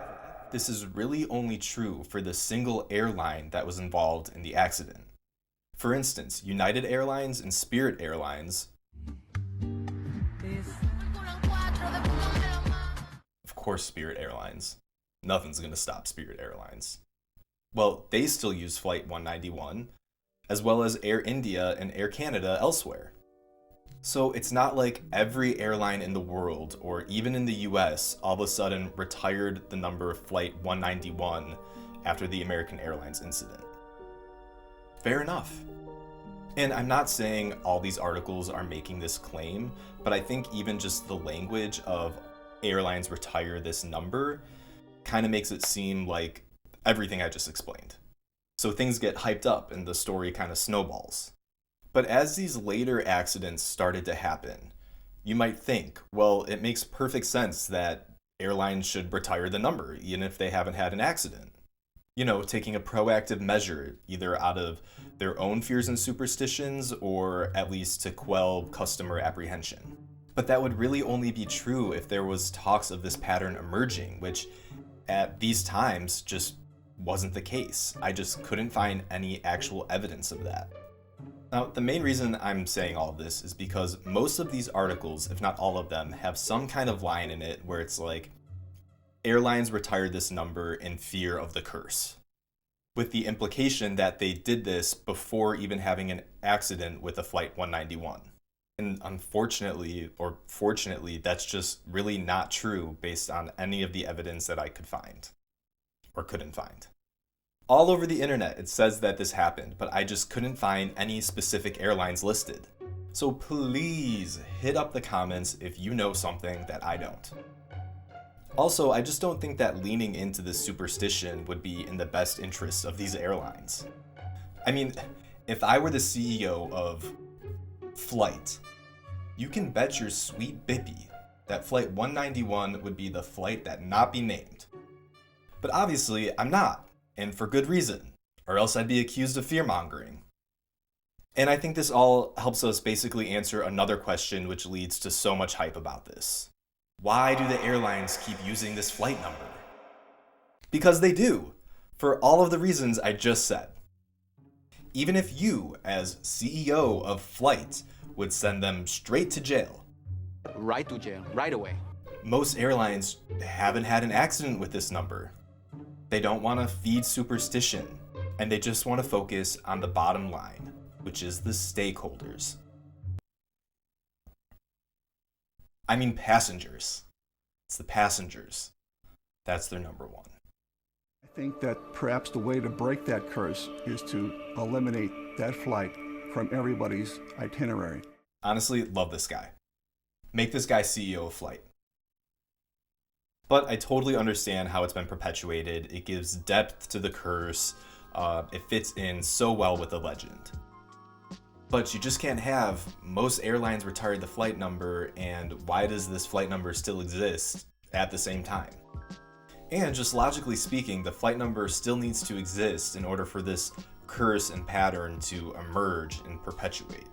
this is really only true for the single airline that was involved in the accident. For instance, United Airlines and Spirit Airlines, of course Spirit Airlines, nothing's gonna stop Spirit Airlines. Well, they still use Flight 191, as well as Air India and Air Canada elsewhere. So it's not like every airline in the world, or even in the US, all of a sudden retired the number of Flight 191 after the American Airlines incident. Fair enough. And I'm not saying all these articles are making this claim, but I think even just the language of airlines retire this number kind of makes it seem like everything I just explained. So things get hyped up and the story kind of snowballs. But as these later accidents started to happen, you might think, well, it makes perfect sense that airlines should retire the number, even if they haven't had an accident. You know, taking a proactive measure, either out of their own fears and superstitions, or at least to quell customer apprehension. But that would really only be true if there was talks of this pattern emerging, which at these times just wasn't the case. I just couldn't find any actual evidence of that. Now, the main reason I'm saying all of this is because most of these articles, if not all of them, have some kind of line in it where it's like, airlines retired this number in fear of the curse, with the implication that they did this before even having an accident with a Flight 191. And unfortunately, or fortunately, that's just really not true based on any of the evidence that I could find, or couldn't find. All over the internet it says that this happened, but I just couldn't find any specific airlines listed. So please hit up the comments if you know something that I don't. Also, I just don't think that leaning into this superstition would be in the best interests of these airlines. I mean, if I were the CEO of Flight, you can bet your sweet bippy that Flight 191 would be the flight that not be named. But obviously, I'm not. And for good reason, or else I'd be accused of fear-mongering. And I think this all helps us basically answer another question which leads to so much hype about this. Why do the airlines keep using this flight number? Because they do, for all of the reasons I just said. Even if you, as CEO of Flight, would send them straight to jail. Right to jail, right away. Most airlines haven't had an accident with this number. They don't want to feed superstition, and they just want to focus on the bottom line, which is the stakeholders. I mean passengers. It's the passengers. That's their number one. I think that perhaps the way to break that curse is to eliminate that flight from everybody's itinerary. Honestly, love this guy. Make this guy CEO of Flight. But I totally understand how it's been perpetuated. It gives depth to the curse. It fits in so well with the legend. But you just can't have most airlines retired the flight number, and why does this flight number still exist at the same time? And just logically speaking, the flight number still needs to exist in order for this curse and pattern to emerge and perpetuate.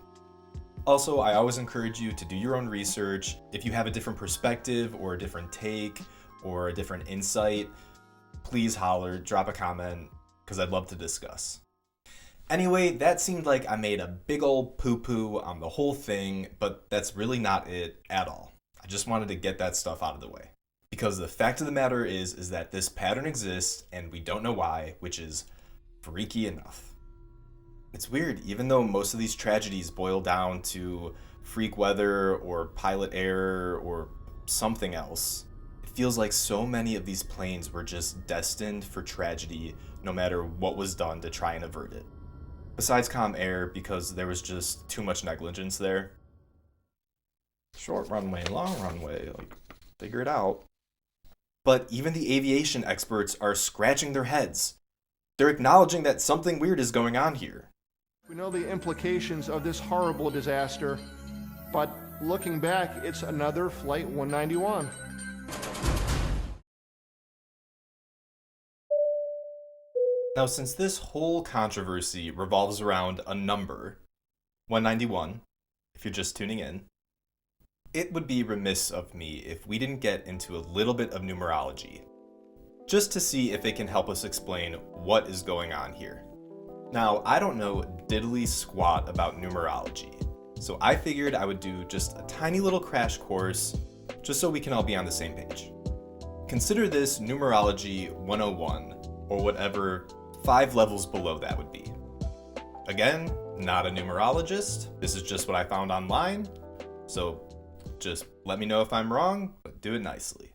Also, I always encourage you to do your own research. If you have a different perspective or a different take or a different insight, please holler, drop a comment, because I'd love to discuss. Anyway, that seemed like I made a big old poo-poo on the whole thing, but that's really not it at all. I just wanted to get that stuff out of the way. Because the fact of the matter is that this pattern exists and we don't know why, which is freaky enough. It's weird, even though most of these tragedies boil down to freak weather or pilot error or something else, it feels like so many of these planes were just destined for tragedy no matter what was done to try and avert it. Besides Calm Air, because there was just too much negligence there. Short runway, long runway, figure it out. But even the aviation experts are scratching their heads. They're acknowledging that something weird is going on here. We know the implications of this horrible disaster, but looking back, it's another Flight 191. Now, since this whole controversy revolves around a number, 191, if you're just tuning in, it would be remiss of me if we didn't get into a little bit of numerology, just to see if it can help us explain what is going on here. Now, I don't know diddly squat about numerology, so I figured I would do just a tiny little crash course, just so we can all be on the same page. Consider this Numerology 101, or whatever 5 levels below that would be. Again, not a numerologist, this is just what I found online, so just let me know if I'm wrong, but do it nicely.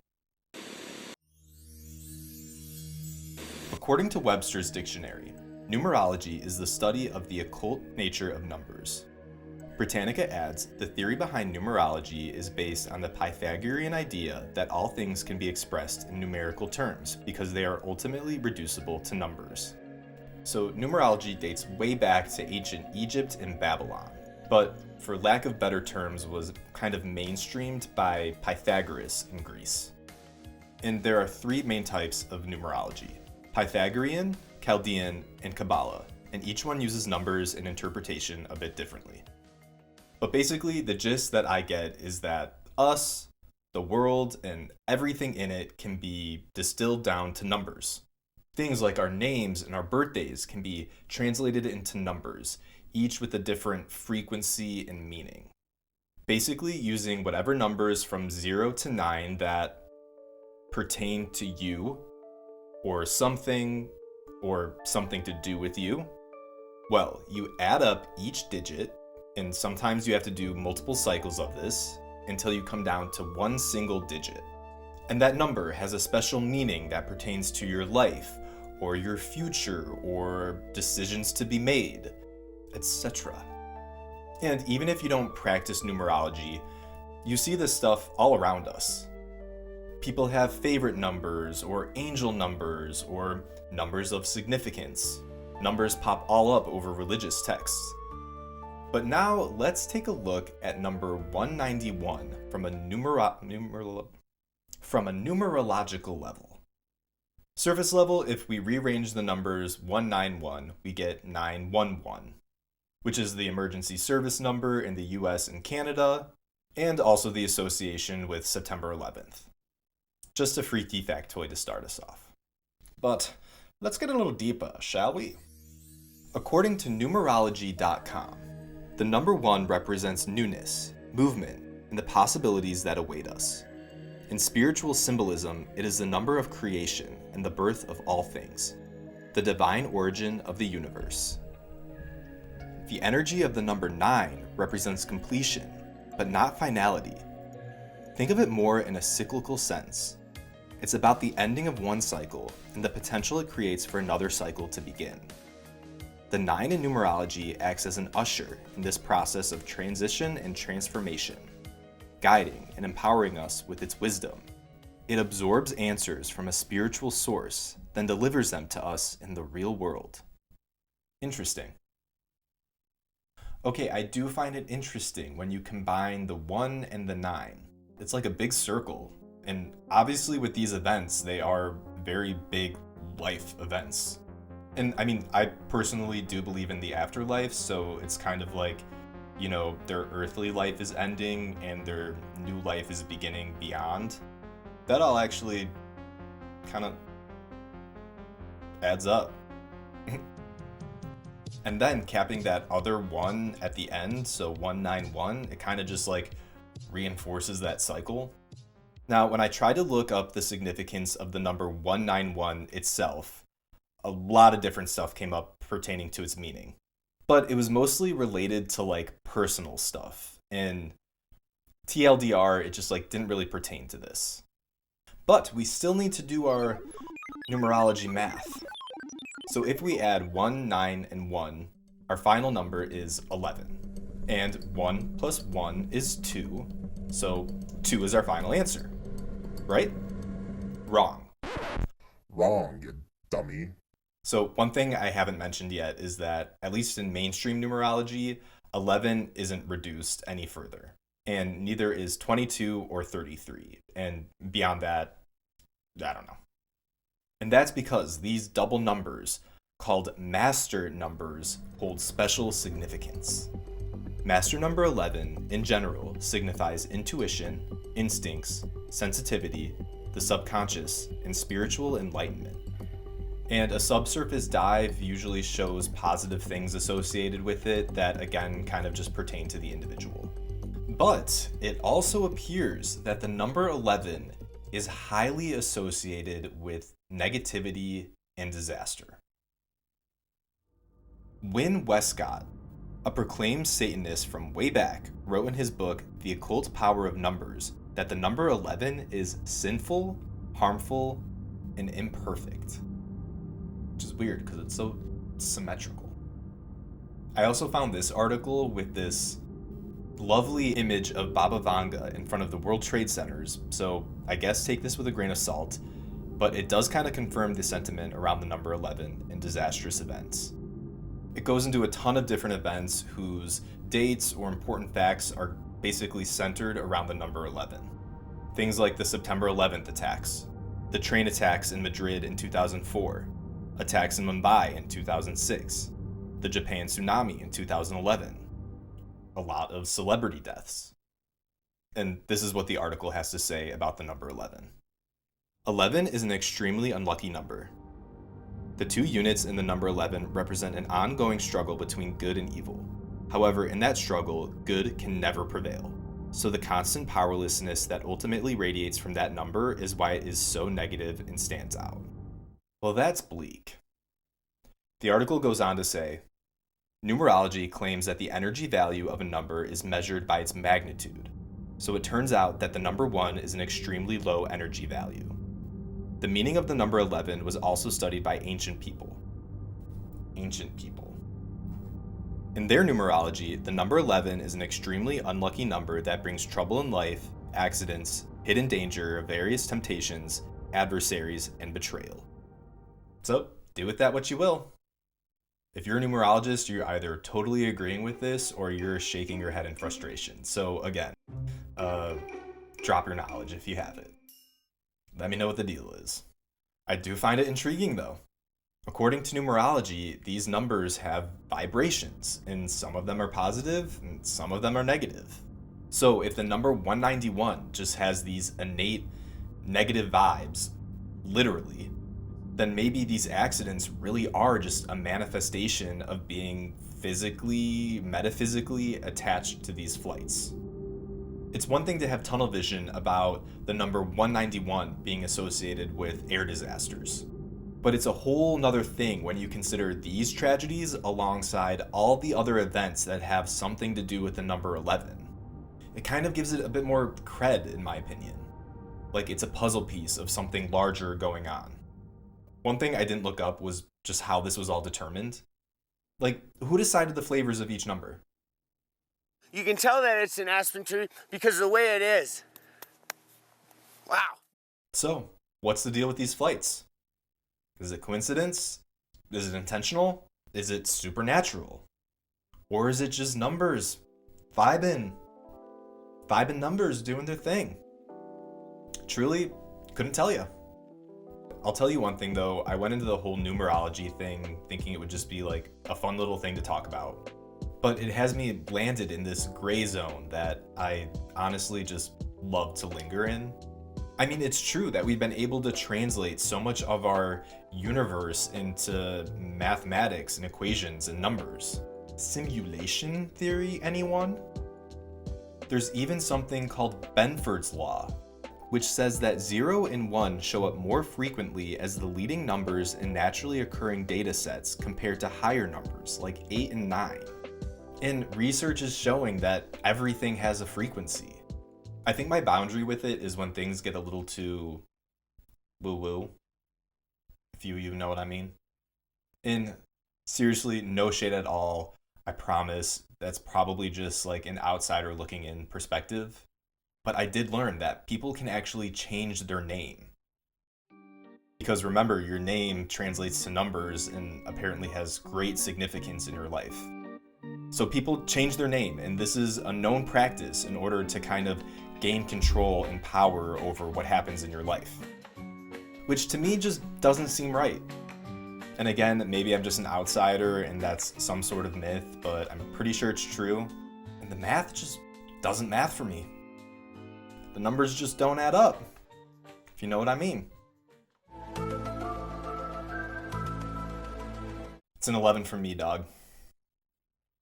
According to Webster's dictionary, numerology is the study of the occult nature of numbers. Britannica adds, the theory behind numerology is based on the Pythagorean idea that all things can be expressed in numerical terms because they are ultimately reducible to numbers. So numerology dates way back to ancient Egypt and Babylon, but for lack of better terms was kind of mainstreamed by Pythagoras in Greece. And there are 3 main types of numerology: Pythagorean, Chaldean, and Kabbalah, and each one uses numbers and interpretation a bit differently. But basically, the gist that I get is that us, the world, and everything in it can be distilled down to numbers. Things like our names and our birthdays can be translated into numbers, each with a different frequency and meaning. Basically, using whatever numbers from 0 to 9 that pertain to you, or something to do with you. Well, you add up each digit, and sometimes you have to do multiple cycles of this until you come down to one single digit. And that number has a special meaning that pertains to your life, or your future, or decisions to be made, etc. And even if you don't practice numerology, you see this stuff all around us. People have favorite numbers, or angel numbers, or numbers of significance. Numbers pop all up over religious texts. But now let's take a look at number 191 from a numerological level. Surface level, if we rearrange the numbers 191, we get 911, which is the emergency service number in the US and Canada, and also the association with September 11th. Just a freaky factoid to start us off. But let's get a little deeper, shall we? According to numerology.com, the number 1 represents newness, movement, and the possibilities that await us. In spiritual symbolism, it is the number of creation and the birth of all things, the divine origin of the universe. The energy of the number 9 represents completion, but not finality. Think of it more in a cyclical sense. It's about the ending of one cycle and the potential it creates for another cycle to begin. The 9 in numerology acts as an usher in this process of transition and transformation, guiding and empowering us with its wisdom. It absorbs answers from a spiritual source, then delivers them to us in the real world. Interesting. Okay, I do find it interesting when you combine the 1 and the 9. It's like a big circle. And obviously with these events, they are very big life events. And I mean, I personally do believe in the afterlife, so it's kind of like, you know, their earthly life is ending and their new life is beginning beyond. That all actually kind of adds up. And then capping that other 1 at the end, so 191, it kind of just like reinforces that cycle. Now, when I tried to look up the significance of the number 191 itself, a lot of different stuff came up pertaining to its meaning. But it was mostly related to like personal stuff. And TLDR, it just like didn't really pertain to this. But we still need to do our numerology math. So if we add 1, 9, and 1, our final number is 11. And 1 plus 1 is 2, so 2 is our final answer. Right? Wrong. Wrong, you dummy. So one thing I haven't mentioned yet is that, at least in mainstream numerology, 11 isn't reduced any further. And neither is 22 or 33. And beyond that, I don't know. And that's because these double numbers, called master numbers, hold special significance. Master number 11, in general, signifies intuition, instincts, sensitivity, the subconscious, and spiritual enlightenment. And a subsurface dive usually shows positive things associated with it that, again, kind of just pertain to the individual. But it also appears that the number 11 is highly associated with negativity and disaster. Wynne Westcott, a proclaimed Satanist from way back, wrote in his book, The Occult Power of Numbers, that the number 11 is sinful, harmful, and imperfect. Which is weird because it's so symmetrical. I also found this article with this lovely image of Baba Vanga in front of the World Trade Centers, so I guess take this with a grain of salt, but it does kind of confirm the sentiment around the number 11 and disastrous events. It goes into a ton of different events whose dates or important facts are basically centered around the number 11. Things like the September 11th attacks, the train attacks in Madrid in 2004, attacks in Mumbai in 2006, the Japan tsunami in 2011, a lot of celebrity deaths. And this is what the article has to say about the number 11. 11 is an extremely unlucky number. The two units in the number 11 represent an ongoing struggle between good and evil. However, in that struggle, good can never prevail. So the constant powerlessness that ultimately radiates from that number is why it is so negative and stands out. Well, that's bleak. The article goes on to say, numerology claims that the energy value of a number is measured by its magnitude. So it turns out that the number 1 is an extremely low energy value. The meaning of the number 11 was also studied by ancient people. In their numerology, the number 11 is an extremely unlucky number that brings trouble in life, accidents, hidden danger, various temptations, adversaries, and betrayal. So, do with that what you will. If you're a numerologist, you're either totally agreeing with this or you're shaking your head in frustration. So again, drop your knowledge if you have it. Let me know what the deal is. I do find it intriguing though. According to numerology, these numbers have vibrations, and some of them are positive and some of them are negative. So if the number 191 just has these innate negative vibes, literally, then maybe these accidents really are just a manifestation of being physically, metaphysically attached to these flights. It's one thing to have tunnel vision about the number 191 being associated with air disasters, but it's a whole nother thing when you consider these tragedies alongside all the other events that have something to do with the number 11. It kind of gives it a bit more cred, in my opinion. Like it's a puzzle piece of something larger going on. One thing I didn't look up was just how this was all determined. Like, who decided the flavors of each number? You can tell that it's an aspen tree because of the way it is. Wow. So, what's the deal with these flights? Is it coincidence? Is it intentional? Is it supernatural? Or is it just numbers? Vibing numbers doing their thing. Truly, couldn't tell you. I'll tell you one thing though, I went into the whole numerology thing thinking it would just be like a fun little thing to talk about. But it has me landed in this gray zone that I honestly just love to linger in. I mean, it's true that we've been able to translate so much of our universe into mathematics and equations and numbers. Simulation theory, anyone? There's even something called Benford's Law, which says that 0 and 1 show up more frequently as the leading numbers in naturally occurring data sets compared to higher numbers like 8 and 9. And research is showing that everything has a frequency. I think my boundary with it is when things get a little too woo-woo, if you even know what I mean. And seriously, no shade at all. I promise that's probably just like an outsider looking in perspective. But I did learn that people can actually change their name. Because remember, your name translates to numbers and apparently has great significance in your life. So people change their name, and this is a known practice in order to kind of gain control and power over what happens in your life. Which to me just doesn't seem right. And again, maybe I'm just an outsider and that's some sort of myth, but I'm pretty sure it's true. And the math just doesn't math for me. The numbers just don't add up, if you know what I mean. It's an 11 for me, dog.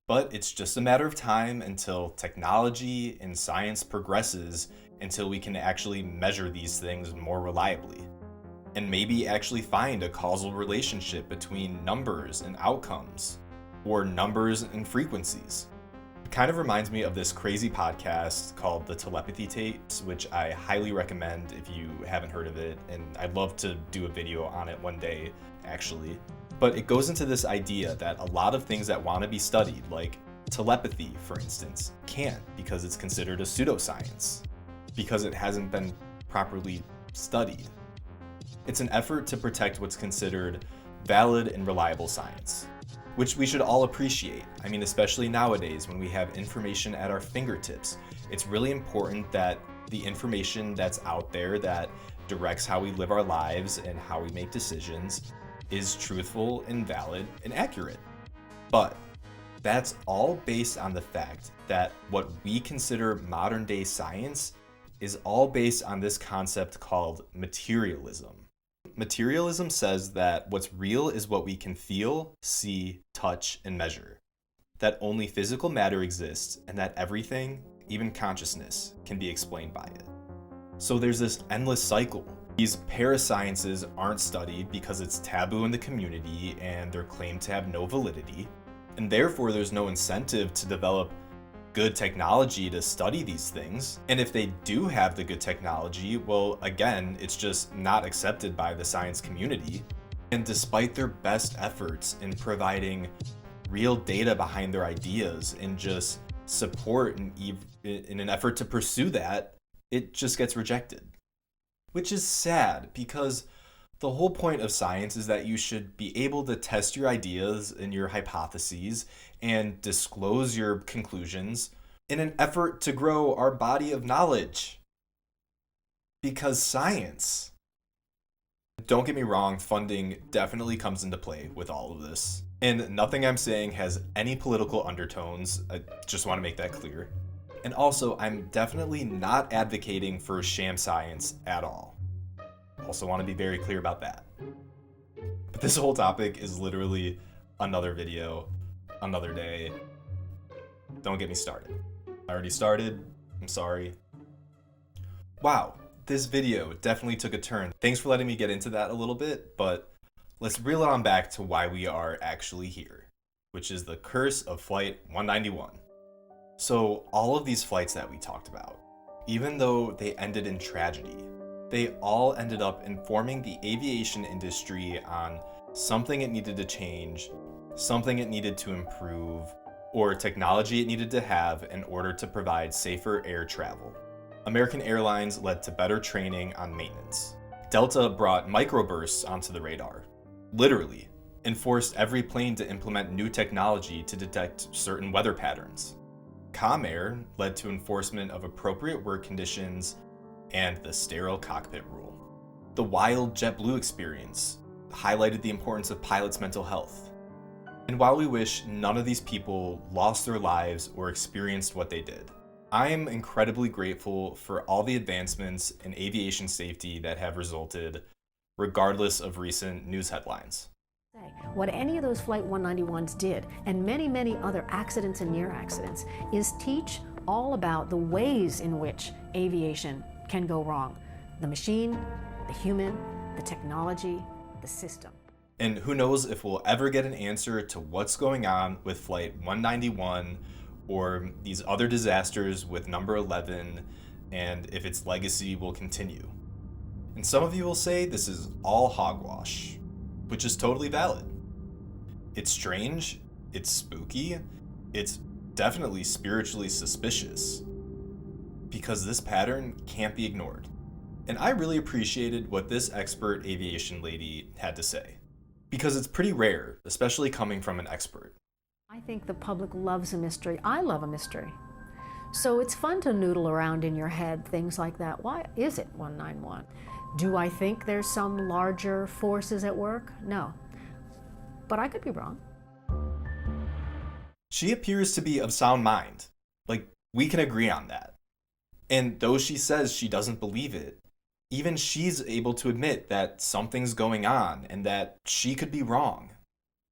But it's just a matter of time until technology and science progresses until we can actually measure these things more reliably. And maybe actually find a causal relationship between numbers and outcomes, or numbers and frequencies. It kind of reminds me of this crazy podcast called The Telepathy Tapes, which I highly recommend if you haven't heard of it, and I'd love to do a video on it one day, actually. But it goes into this idea that a lot of things that want to be studied, like telepathy, for instance, can't because it's considered a pseudoscience, because it hasn't been properly studied. It's an effort to protect what's considered valid and reliable science, which we should all appreciate. I mean, especially nowadays when we have information at our fingertips. It's really important that the information that's out there that directs how we live our lives and how we make decisions is truthful and valid and accurate. But that's all based on the fact that what we consider modern day science is all based on this concept called materialism. Materialism says that what's real is what we can feel, see, touch, and measure. That only physical matter exists and that everything, even consciousness, can be explained by it. So there's this endless cycle. These parasciences aren't studied because it's taboo in the community and they're claimed to have no validity, and therefore there's no incentive to develop good technology to study these things. And if they do have the good technology, well, again, it's just not accepted by the science community. And despite their best efforts in providing real data behind their ideas and just support in an effort to pursue that, it just gets rejected. Which is sad, because the whole point of science is that you should be able to test your ideas and your hypotheses and disclose your conclusions in an effort to grow our body of knowledge. Because science. Don't get me wrong, funding definitely comes into play with all of this. And nothing I'm saying has any political undertones. I just want to make that clear. And also, I'm definitely not advocating for sham science at all. Also want to be very clear about that. But this whole topic is literally another video, another day. Don't get me started. I already started. I'm sorry. Wow, this video definitely took a turn. Thanks for letting me get into that a little bit, but let's reel it on back to why we are actually here, which is the curse of Flight 191. So all of these flights that we talked about, even though they ended in tragedy, they all ended up informing the aviation industry on something it needed to change, something it needed to improve, or technology it needed to have in order to provide safer air travel. American Airlines led to better training on maintenance. Delta brought microbursts onto the radar, literally, and forced every plane to implement new technology to detect certain weather patterns. Calm Air led to enforcement of appropriate work conditions and the sterile cockpit rule. The wild JetBlue experience highlighted the importance of pilots' mental health. And while we wish none of these people lost their lives or experienced what they did, I am incredibly grateful for all the advancements in aviation safety that have resulted, regardless of recent news headlines. What any of those Flight 191s did, and many, many other accidents and near accidents, is teach all about the ways in which aviation can go wrong. The machine, the human, the technology, the system. And who knows if we'll ever get an answer to what's going on with Flight 191 or these other disasters with number 11, and if its legacy will continue. And some of you will say this is all hogwash, which is totally valid. It's strange, it's spooky, it's definitely spiritually suspicious, because this pattern can't be ignored. And I really appreciated what this expert aviation lady had to say, because it's pretty rare, especially coming from an expert. I think the public loves a mystery. I love a mystery. So it's fun to noodle around in your head things like that. Why is it 191? Do I think there's some larger forces at work? No. But I could be wrong. She appears to be of sound mind. Like, we can agree on that. And though she says she doesn't believe it, even she's able to admit that something's going on and that she could be wrong.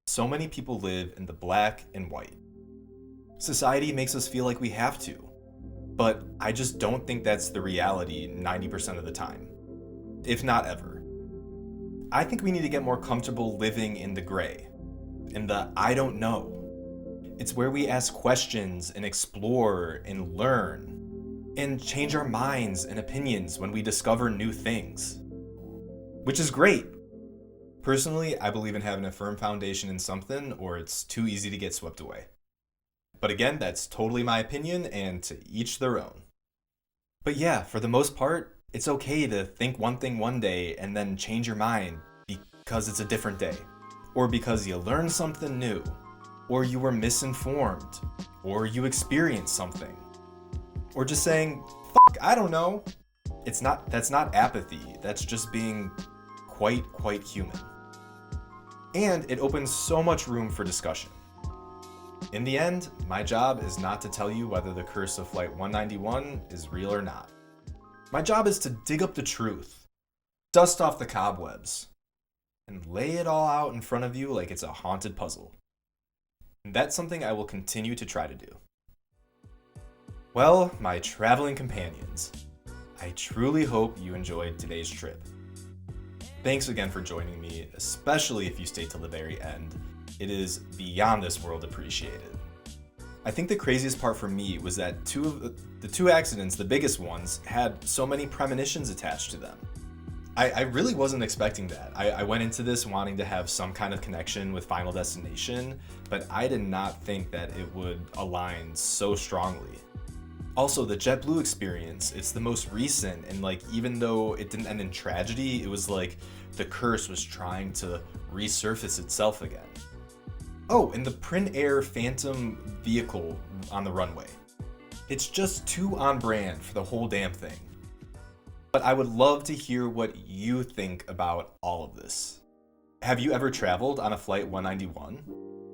So many people live in the black and white. Society makes us feel like we have to, but I just don't think that's the reality 90% of the time, if not ever. I think we need to get more comfortable living in the gray, in the I don't know. It's where we ask questions and explore and learn and change our minds and opinions when we discover new things, which is great. Personally, I believe in having a firm foundation in something, or it's too easy to get swept away. But again, that's totally my opinion, and to each their own. But yeah, for the most part, it's okay to think one thing one day and then change your mind because it's a different day, or because you learned something new, or you were misinformed, or you experienced something, or just saying, "Fuck, I don't know." That's not apathy. That's just being quite human. And it opens so much room for discussion. In the end, my job is not to tell you whether the curse of Flight 191 is real or not. My job is to dig up the truth, dust off the cobwebs, and lay it all out in front of you like it's a haunted puzzle. And that's something I will continue to try to do. Well, my traveling companions, I truly hope you enjoyed today's trip. Thanks again for joining me, especially if you stayed till the very end. It is beyond this world appreciated. I think the craziest part for me was that the two accidents, the biggest ones, had so many premonitions attached to them. I really wasn't expecting that. I went into this wanting to have some kind of connection with Final Destination, but I did not think that it would align so strongly. Also, the JetBlue experience, it's the most recent, and like, even though it didn't end in tragedy, it was like the curse was trying to resurface itself again. Oh, and the Prin Air Phantom vehicle on the runway. It's just too on brand for the whole damn thing. But I would love to hear what you think about all of this. Have you ever traveled on a Flight 191?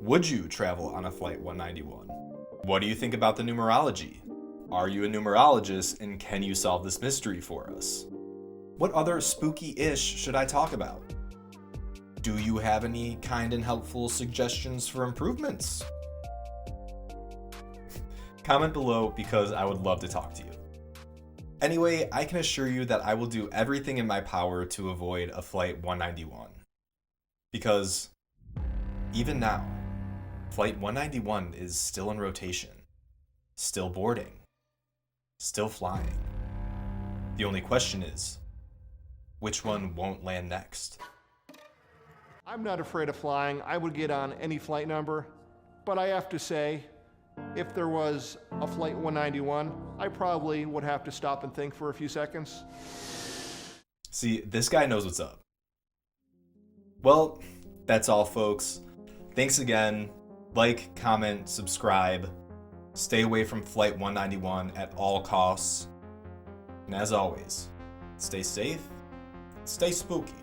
Would you travel on a Flight 191? What do you think about the numerology? Are you a numerologist, and can you solve this mystery for us? What other spooky-ish should I talk about? Do you have any kind and helpful suggestions for improvements? Comment below because I would love to talk to you. Anyway, I can assure you that I will do everything in my power to avoid a Flight 191. Because even now, Flight 191 is still in rotation, still boarding, still flying. The only question is, which one won't land next? I'm not afraid of flying. I would get on any flight number, but I have to say, if there was a Flight 191, I probably would have to stop and think for a few seconds. See, this guy knows what's up. Well, That's all, folks. Thanks again. Like, comment, subscribe. Stay away from Flight 191 at all costs. And as always, stay safe, stay spooky.